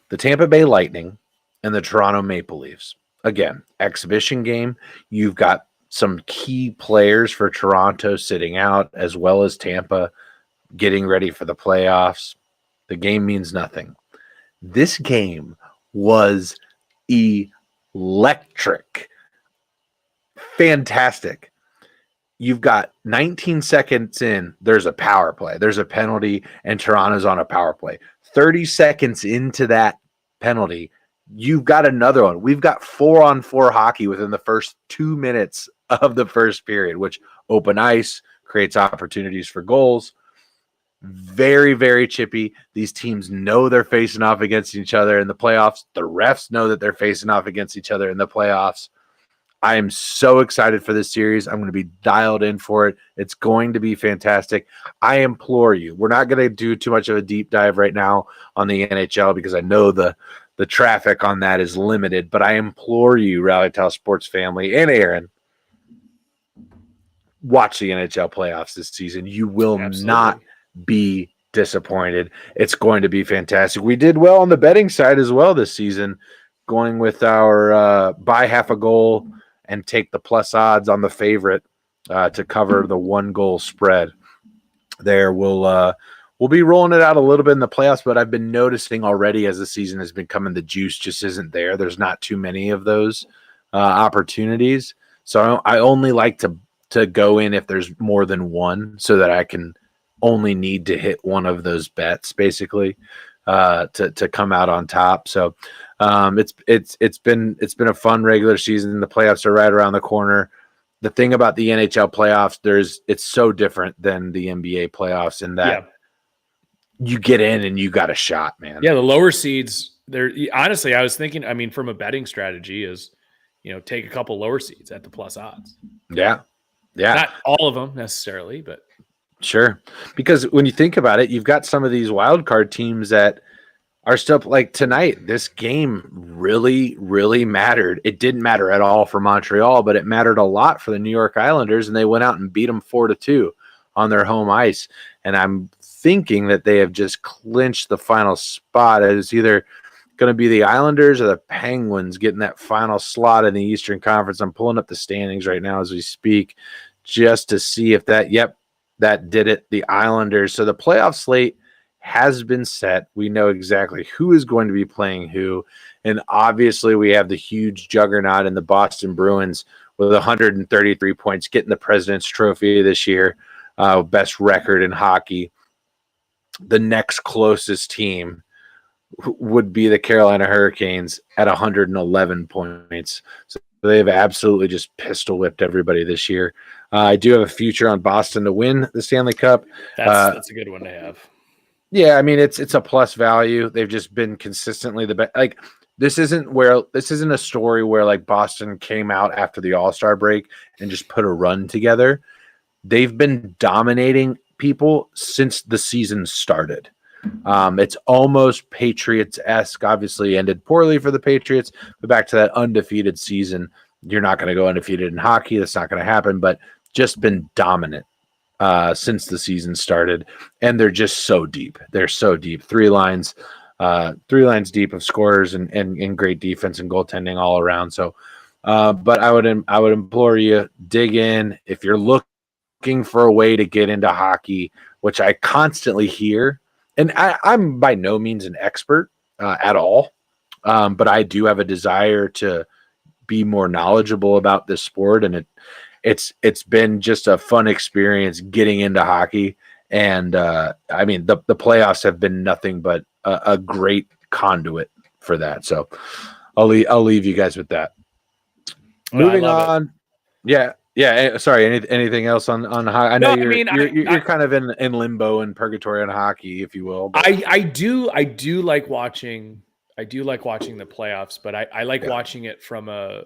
the Tampa Bay Lightning and the Toronto Maple Leafs. Again, exhibition game. You've got some key players for Toronto sitting out, as well as Tampa getting ready for the playoffs. The game means nothing. This game was electric. Fantastic. You've got 19 seconds in, there's a power play. There's a penalty, and Toronto's on a power play. 30 seconds into that penalty, you've got another one. We've got 4-on-4 hockey within the first 2 minutes of the first period, which open ice creates opportunities for goals. very, very chippy. These teams know they're facing off against each other in the playoffs. The refs know that they're facing off against each other in the playoffs. I am so excited for this series. I'm going to be dialed in for it. It's going to be fantastic. I implore you. We're not going to do too much of a deep dive right now on the NHL because I know the traffic on that is limited, but I implore you, Rally Towel Sports family and Aaron, watch the NHL playoffs this season. You will not be disappointed. It's going to be fantastic. We did well on the betting side as well this season, going with our buy half a goal and take the plus odds on the favorite to cover the 1-goal spread. There we'll be rolling it out a little bit in the playoffs, but I've been noticing already as the season has been coming, the juice just isn't there. There's not too many of those opportunities. So I only like to go in if there's more than one, so that I can only need to hit one of those bets basically to come out on top. So it's been a fun regular season. The playoffs are right around the corner. The thing about the NHL playoffs, it's so different than the NBA playoffs in that you get in and you got a shot, man. Yeah, the lower seeds, honestly, I was thinking, I mean, from a betting strategy is, take a couple lower seeds at the plus odds. Yeah. Not all of them necessarily, but sure. Because when you think about it, you've got some of these wild card teams that are still like tonight. This game really, really mattered. It didn't matter at all for Montreal, but it mattered a lot for the New York Islanders, and they went out and beat them 4-2 on their home ice. And I'm thinking that they have just clinched the final spot. It's either going to be the Islanders or the Penguins getting that final slot in the Eastern Conference. I'm pulling up the standings right now as we speak just to see if that did it, the Islanders. So the playoff slate has been set. We know exactly who is going to be playing who. And obviously we have the huge juggernaut in the Boston Bruins with 133 points, getting the President's Trophy this year, best record in hockey. The next closest team would be the Carolina Hurricanes at 111 points. So they've absolutely just pistol whipped everybody this year. I do have a future on Boston to win the Stanley Cup. That's a good one to have. Yeah, I mean it's a plus value. They've just been consistently the best. Like this isn't a story where like Boston came out after the All-Star break and just put a run together. They've been dominating people since the season started. It's almost Patriots-esque. Obviously ended poorly for the Patriots, but back to that undefeated season. You're not going to go undefeated in hockey. That's not going to happen, but just been dominant since the season started. And they're just so deep. They're so deep. Three lines deep of scorers and great defense and goaltending all around. So, but I would implore you, dig in. If you're looking for a way to get into hockey, which I constantly hear, and I'm by no means an expert at all, but I do have a desire to be more knowledgeable about this sport, and it's been just a fun experience getting into hockey. And I mean the playoffs have been nothing but a great conduit for that. So I'll leave you guys with that. Well, Moving on, yeah. Sorry. Anything else on hockey? I know you're kind of in limbo and purgatory on hockey, if you will. But. I do like watching. I do like watching the playoffs, but I like watching it from a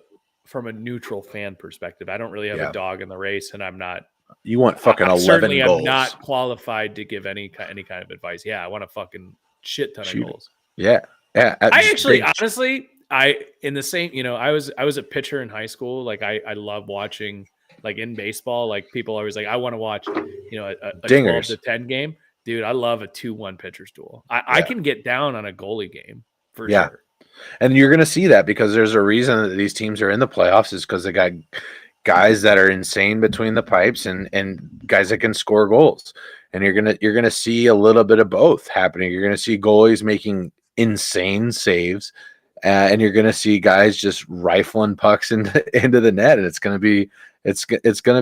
neutral fan perspective. I don't really have a dog in the race, and I'm not. You want fucking 11 certainly goals. I'm not qualified to give any kind of advice. Yeah, I want a fucking shit ton of goals. Yeah. I actually, honestly, in the same. I was a pitcher in high school. Like I love watching. Like in baseball, like people always like, I want to watch, a 12-10 game. Dude, I love a 2-1 pitcher's duel. I can get down on a goalie game for sure. And you're going to see that because there's a reason that these teams are in the playoffs is because they got guys that are insane between the pipes and guys that can score goals. And you're going to see a little bit of both happening. You're going to see goalies making insane saves. And you're going to see guys just rifling pucks into the net. And it's going to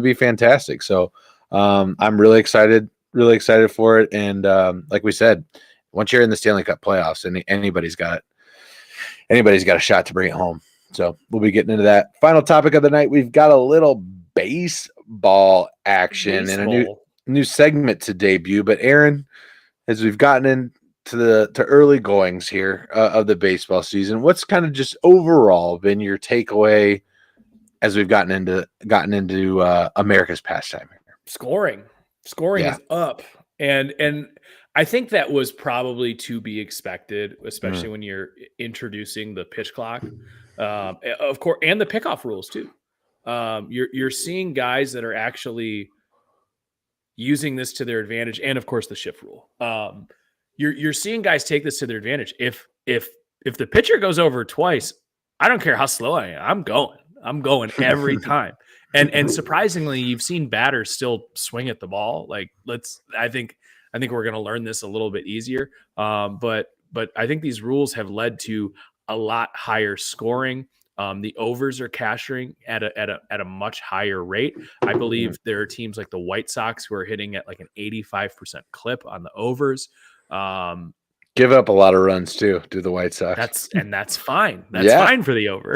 be fantastic. So I'm really excited for it. And like we said, once you're in the Stanley Cup playoffs, and anybody's got a shot to bring it home. So we'll be getting into that. Final topic of the night. We've got a little baseball action and new segment to debut. But Aaron, as we've gotten into early goings here of the baseball season, what's kind of just overall been your takeaway as we've gotten into America's pastime here? Scoring is up, and I think that was probably to be expected, especially when you're introducing the pitch clock, of course, and the pickoff rules too. You're seeing guys that are actually using this to their advantage, and of course the shift rule. You're seeing guys take this to their advantage. If the pitcher goes over twice, I don't care how slow I am. I'm going every time. And surprisingly, you've seen batters still swing at the ball. Like I think we're going to learn this a little bit easier. But I think these rules have led to a lot higher scoring. The overs are cashing at a much higher rate. I believe there are teams like the White Sox who are hitting at like an 85% clip on the overs. Give up a lot of runs too, do the White Sox. That's fine. That's fine for the over.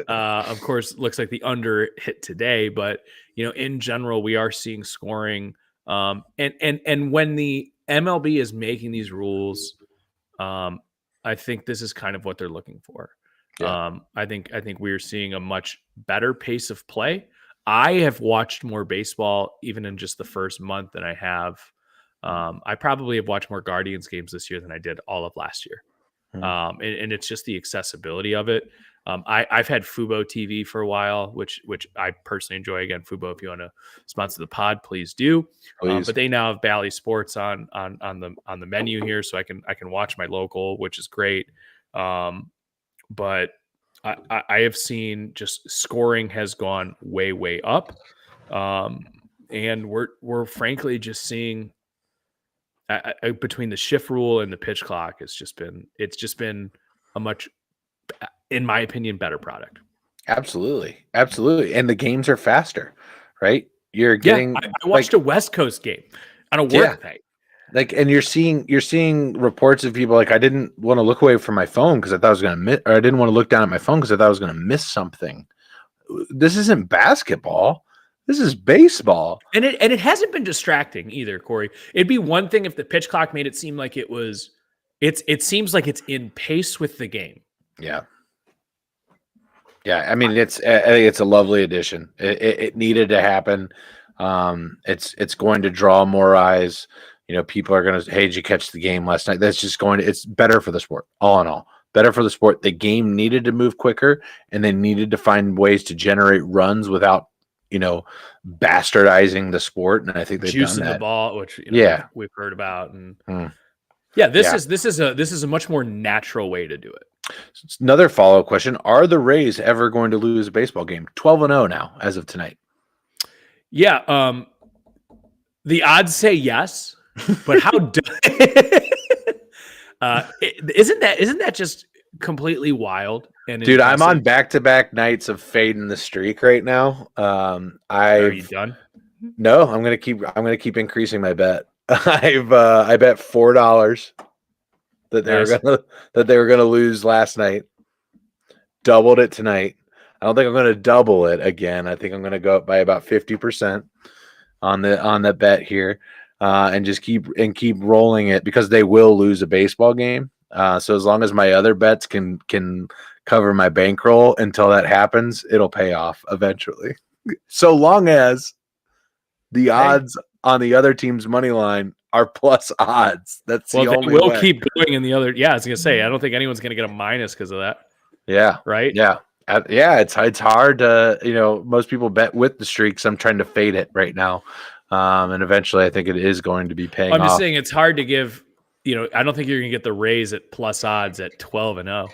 Of course, looks like the under hit today, but in general, we are seeing scoring. And when the MLB is making these rules, I think this is kind of what they're looking for. Yeah. I think we're seeing a much better pace of play. I have watched more baseball even in just the first month than I have. I probably have watched more Guardians games this year than I did all of last year. And it's just the accessibility of it. I've had Fubo TV for a while, which I personally enjoy. Again, Fubo, if you want to sponsor the pod, please do. But they now have Bally Sports on the menu here, so I can watch my local, which is great. But I have seen just scoring has gone way up, and we're frankly just seeing. Between the shift rule and the pitch clock, it's just been a much, in my opinion, better product. Absolutely. And the games are faster, right? You're getting. I watched a West Coast game on a work night. And you're seeing reports of people like, I didn't want to look away from my phone because I thought I was going to miss, or I didn't want to look down at my phone because I thought I was going to miss something. This isn't basketball. This is baseball. And it hasn't been distracting either, Corey. It'd be one thing if the pitch clock made it seem like it seems like it's in pace with the game. Yeah. I mean, I think it's a lovely addition. It needed to happen. It's going to draw more eyes. People are going to, hey, did you catch the game last night? That's just it's better for the sport. All in all, better for the sport. The game needed to move quicker, and they needed to find ways to generate runs without, bastardizing the sport, and I think they've juicing done that. The ball, which we've heard about, and this is a much more natural way to do it. Another follow-up question: are the Rays ever going to lose a baseball game? 12-0 now, as of tonight. Yeah, the odds say yes, but how? Isn't that just completely wild? And dude, I'm on back-to-back nights of fading the streak right now. Are you done? No, I'm gonna keep increasing my bet. I bet $4 that they were gonna lose last night. Doubled it tonight. I don't think I'm gonna double it again. I think I'm gonna go up by about 50% on the bet here, and just keep rolling it because they will lose a baseball game. So as long as my other bets can cover my bankroll until that happens, it'll pay off eventually. So long as the odds on the other team's money line are plus odds. That's the only way. We'll keep going in the other. Yeah, I was gonna say, I don't think anyone's gonna get a minus because of that. Yeah. Right. Yeah. It's hard to, most people bet with the streaks. I'm trying to fade it right now. And eventually I think it is going to be paying off. I'm just saying it's hard to give, I don't think you're going to get the Rays at plus odds at 12-0.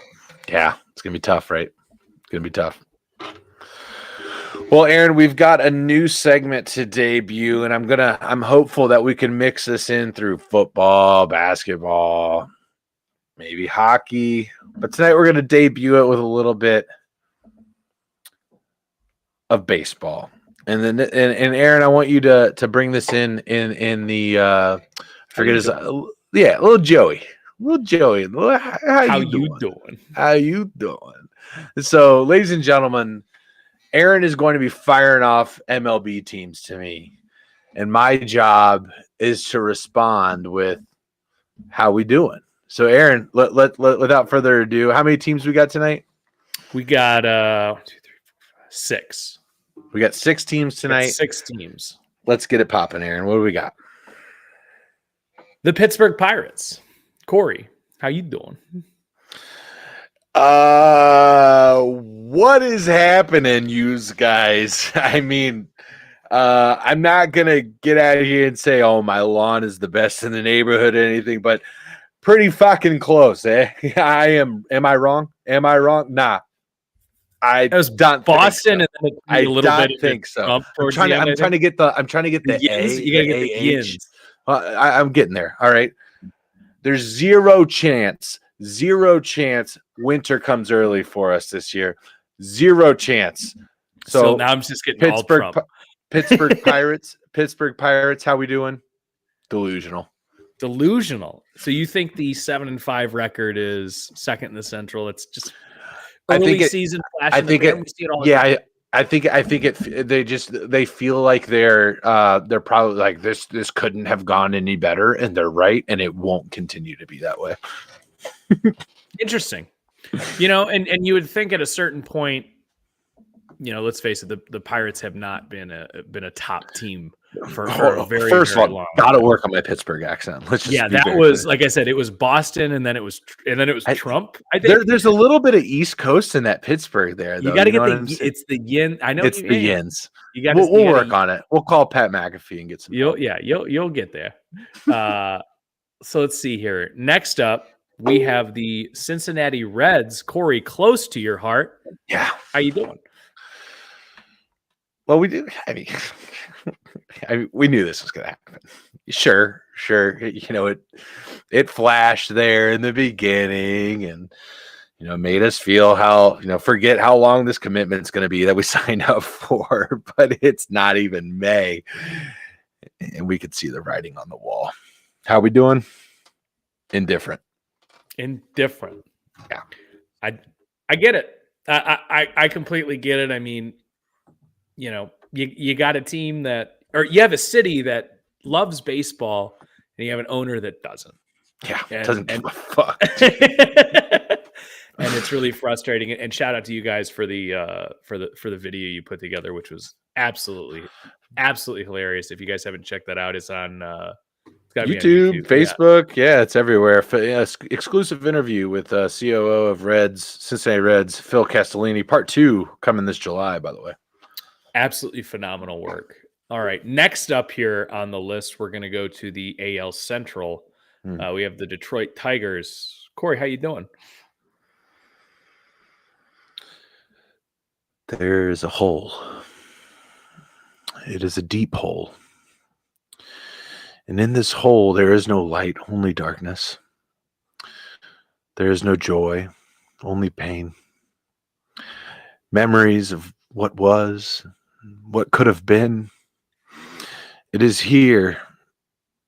Yeah, it's going to be tough, right? It's going to be tough. Well, Aaron, we've got a new segment to debut, and I'm hopeful that we can mix this in through football, basketball, maybe hockey. But tonight we're going to debut it with a little bit of baseball. And then and Aaron, I want you to bring this in the I forget his little Joey. How you doing? How you doing? So, ladies and gentlemen, Aaron is going to be firing off MLB teams to me. and my job is to respond with how we doing. So, Aaron, let without further ado, how many teams we got tonight? We got 1, 2, 3, 4, 5, 6. We got 6 teams tonight. 6 teams. Let's get it popping, Aaron. What do we got? The Pittsburgh Pirates. Corey, how you doing? What is happening, you guys? I mean, I'm not gonna get out of here and say, "Oh, my lawn is the best in the neighborhood" or anything, but pretty fucking close, eh? I am. Am I wrong? Am I wrong? Nah. I It was don't Boston, think so. and then a little I bit. think so. I'm trying to get the yins. A. You gotta get the the AH. yins. I'm getting there. All right. There's zero chance winter comes early for us this year. Zero chance. So now I'm just getting all Trump. Pittsburgh Pirates. How we doing? Delusional. So you think the 7-5 record is second in the Central? It's just early season flash. I think it. We see it all. Yeah, I think it. They feel like they're probably like this couldn't have gone any better, and they're right, and it won't continue to be that way. Interesting. And you would think at a certain point, let's face it, the Pirates have not been a top team for a very, first very of all, long. Gotta work on my Pittsburgh accent. Let's just that was like I said, it was Boston, and then it was Trump. I think there's a little bit of East Coast in that Pittsburgh there. Though, you got to get it's the yin. I know it's the yins. You got. We'll work on it. We'll call Pat McAfee and get some. You'll get there. So let's see here. Next up, we have the Cincinnati Reds. Corey, close to your heart. Yeah. How you doing? Well, we do. I mean, we knew this was going to happen. Sure. It flashed there in the beginning, and made us feel how forget how long this commitment is going to be that we signed up for. But it's not even May, and we could see the writing on the wall. How we doing? Indifferent. Yeah, I get it. I completely get it. I mean, you got a team or you have a city that loves baseball, and you have an owner that doesn't. Yeah, doesn't give a fuck. And it's really frustrating. And shout out to you guys for the video you put together, which was absolutely hilarious. If you guys haven't checked that out, it's on YouTube, Facebook. Yeah, it's everywhere. Exclusive interview with COO of Cincinnati Reds, Phil Castellini, part 2 coming this July, by the way. Absolutely phenomenal work. All right. Next up here on the list, we're going to go to the AL Central. We have the Detroit Tigers. Corey, how you doing? There's a hole. It is a deep hole. And in this hole, there is no light, only darkness. There is no joy, only pain. Memories of what was, what could have been. It is here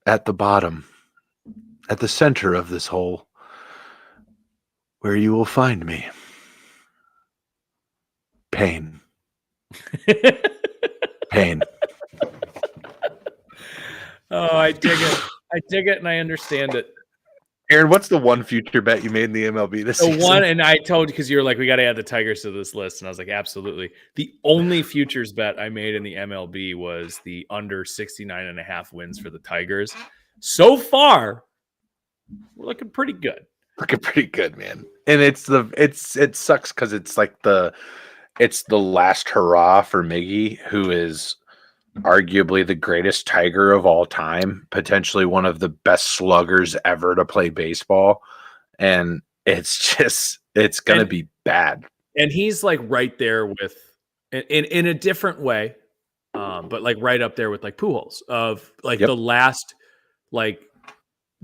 at the bottom, at the center of this hole, where you will find me. Pain. Pain. Oh, I dig it, and I understand it. Aaron, what's the one future bet you made in the MLB this season? One, and I told you because you were like, we got to add the Tigers to this list, and I was like, absolutely. The only futures bet I made in the MLB was the under 69.5 wins for the Tigers. So far, we're looking pretty good. Looking pretty good, man. And it sucks because it's like the last hurrah for Miggy, who is arguably the greatest Tiger of all time, potentially one of the best sluggers ever to play baseball. And it's going to be bad. And he's like right there with, in a different way, but like right up there with like Pujols of like the last like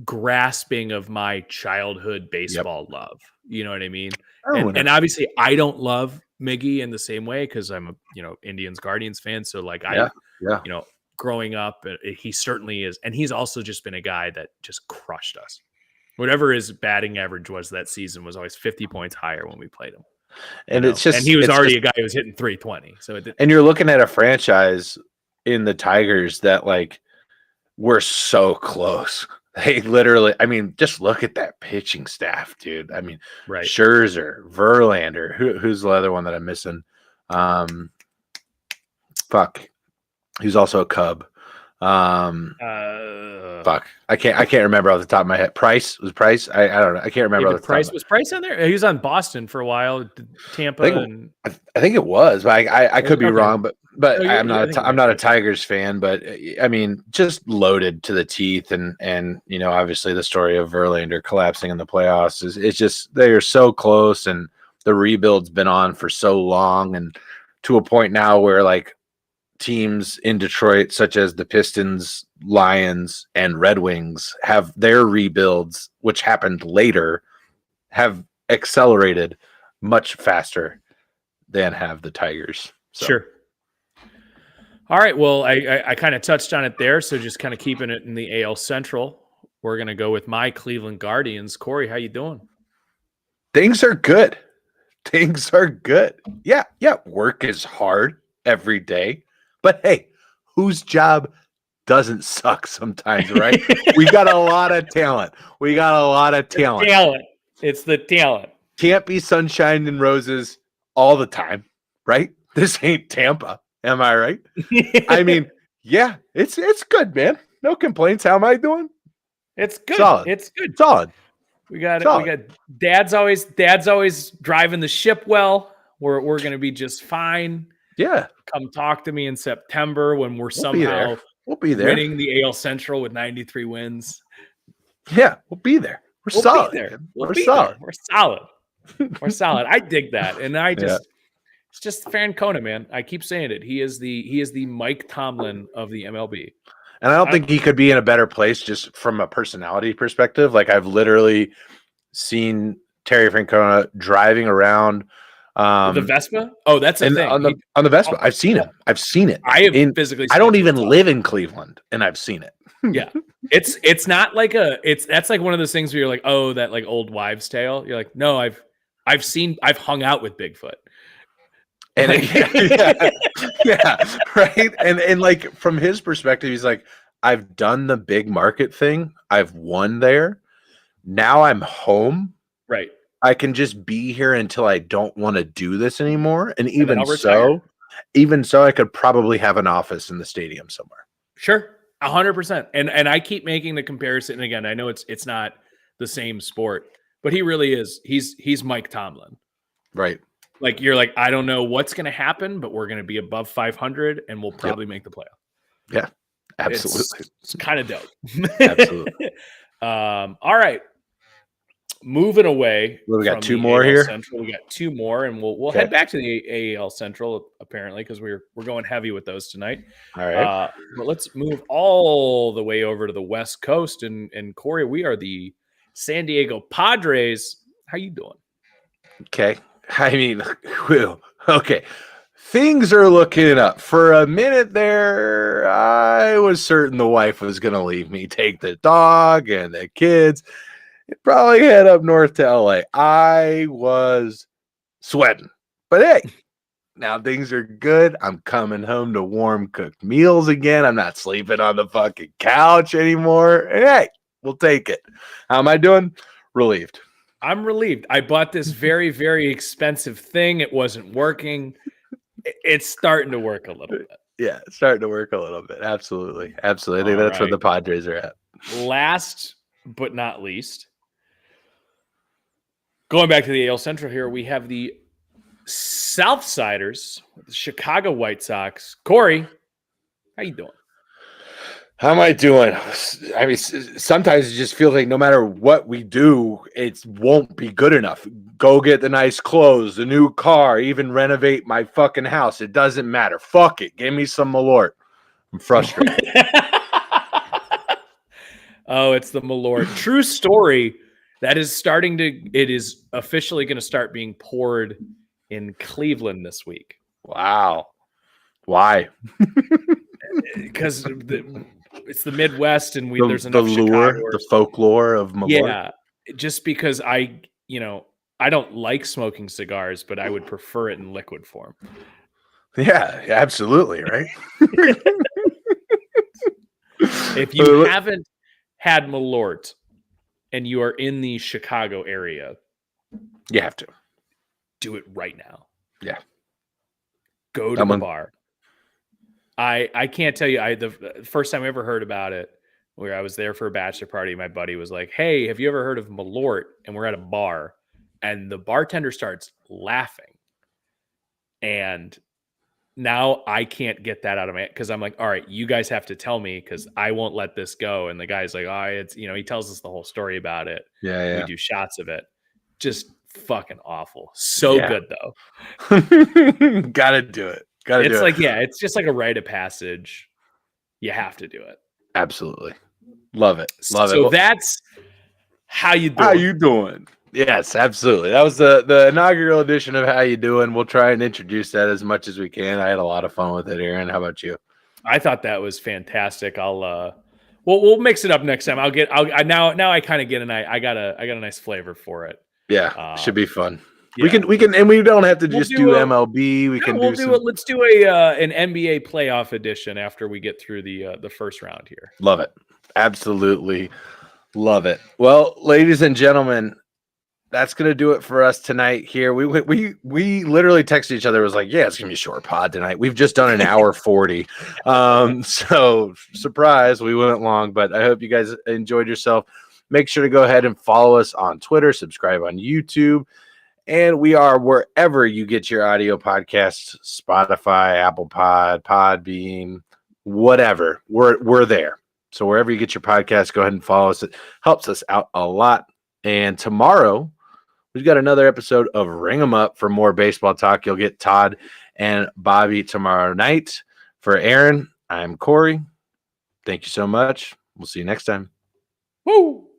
grasping of my childhood baseball love. You know what I mean? And obviously I don't love Miggy in the same way because I'm a Indians Guardians fan. So like growing up, he certainly is, and he's also just been a guy that just crushed us. Whatever his batting average was that season was always 50 points higher when we played him. And it's just, and he was already a guy who was hitting 320. So and you're looking at a franchise in the Tigers that like we're so close. They literally, I mean, just look at that pitching staff, dude. I mean, Right. Scherzer, Verlander, who's the other one that I'm missing? Fuck. He's also a Cub. Fuck. I can't remember off the top of my head. Price? I don't know. I can't remember. Was Price on there? He was on Boston for a while, Tampa, I think it was, but I could be wrong. But I'm not a Tigers fan. But I mean, just loaded to the teeth, and you know, obviously the story of Verlander collapsing in the playoffs it's just they are so close, and the rebuild's been on for so long, and to a point now where like teams in Detroit, such as the Pistons, Lions, and Red Wings, have their rebuilds, which happened later, have accelerated much faster than have the Tigers. So. Sure. All right. Well, I kind of touched on it there. So just kind of keeping it in the AL Central, we're going to go with my Cleveland Guardians. Corey, how you doing? Things are good. Yeah. Work is hard every day. But hey, whose job doesn't suck sometimes, right? We got a lot of talent. It's the talent. Can't be sunshine and roses all the time, right? This ain't Tampa. Am I right? I mean, yeah, it's good, man. No complaints. How am I doing? It's good. Solid. It's good. Solid. We got Dad's always driving the ship well. We're going to be just fine. Yeah. Come talk to me in September when we'll be there. Winning the AL Central with 93 wins. Yeah, we'll be there. We're solid. We're solid. We're solid. I dig that. And it's just Francona, man. I keep saying it. He is the Mike Tomlin of the MLB. And I don't think he could be in a better place just from a personality perspective. Like I've literally seen Terry Francona driving around the Vespa. Oh, that's a thing on the Vespa. I've seen him. I have physically. I don't even live in Cleveland, and I've seen it. Yeah, it's not like that's like one of those things where you're like, oh, that like old wives' tale. You're like, no, I've hung out with Bigfoot. And right. And like from his perspective, he's like, I've done the big market thing. I've won there. Now I'm home. Right. I can just be here until I don't want to do this anymore. And even so, I could probably have an office in the stadium somewhere. Sure. 100%. And I keep making the comparison. And again, I know it's not the same sport, but he really is. He's Mike Tomlin. Right. Like you're like, I don't know what's going to happen, but we're going to be above 500 and we'll probably make the playoff. Yeah, absolutely. It's kind of dope. Absolutely. All right. Moving away. Well, we got two more here. Central. We got two more, and we'll head back to the AL Central apparently because we're going heavy with those tonight. All right. But let's move all the way over to the West Coast, and Corey, we are the San Diego Padres. How you doing? Okay. I mean, okay. Things are looking up. For a minute there, I was certain the wife was going to leave me, take the dog and the kids. Probably head up north to LA. I was sweating. But hey, now things are good. I'm coming home to warm cooked meals again. I'm not sleeping on the fucking couch anymore. And hey, we'll take it. How am I doing? Relieved. I'm relieved. I bought this very, very expensive thing. It wasn't working. It's starting to work a little bit. Yeah, it's starting to work a little bit. Absolutely. I think that's where the Padres are at. Last but not least, going back to the AL Central here, we have the Southsiders, the Chicago White Sox. Corey, how you doing? How am I doing? I mean, sometimes it just feels like no matter what we do, it won't be good enough. Go get the nice clothes, the new car, even renovate my fucking house. It doesn't matter. Fuck it. Give me some Malort. I'm frustrated. Oh, it's the Malort. True story. That is it is officially going to start being poured in Cleveland this week. Wow. Why? Because it's the Midwest and there's enough the folklore of Malort. Yeah, just because I don't like smoking cigars, but I would prefer it in liquid form. Yeah, absolutely, right? If you haven't had Malort and you are in the Chicago area, you have to do it right now. Yeah. Go to the bar. I can't tell you. The first time I ever heard about it, where I was there for a bachelor party, my buddy was like, "Hey, have you ever heard of Malort?" And we're at a bar, and the bartender starts laughing, and now I can't get that out of my head because I'm like, all right, you guys have to tell me because I won't let this go. And the guy's like, oh, it's he tells us the whole story about it. Yeah. We do shots of it. Just fucking awful. So good though. Gotta do it. It's like, it's just like a rite of passage. You have to do it. Absolutely. Love it. So that's how you doing. How you doing? Yes, absolutely. That was the inaugural edition of How You Doing. We'll try and introduce that as much as we can. I had a lot of fun with it, Aaron. How about you? I thought that was fantastic. We'll mix it up next time. Now I kind of get I got a nice flavor for it. Yeah, should be fun. Yeah. We can, and we don't have to just do MLB. Let's do an NBA playoff edition after we get through the first round here. Love it. Absolutely love it. Well, ladies and gentlemen, that's gonna do it for us tonight. Here, we literally texted each other. It was like, yeah, it's gonna be a short pod tonight. We've just done an hour 40. So surprise, we went long, but I hope you guys enjoyed yourself. Make sure to go ahead and follow us on Twitter, subscribe on YouTube. And we are wherever you get your audio podcasts, Spotify, Apple Podbean, whatever. We're there. So wherever you get your podcasts, go ahead and follow us. It helps us out a lot. And tomorrow, we've got another episode of Ring 'em Up for more baseball talk. You'll get Todd and Bobby tomorrow night. For Aaron, I'm Corey. Thank you so much. We'll see you next time. Woo!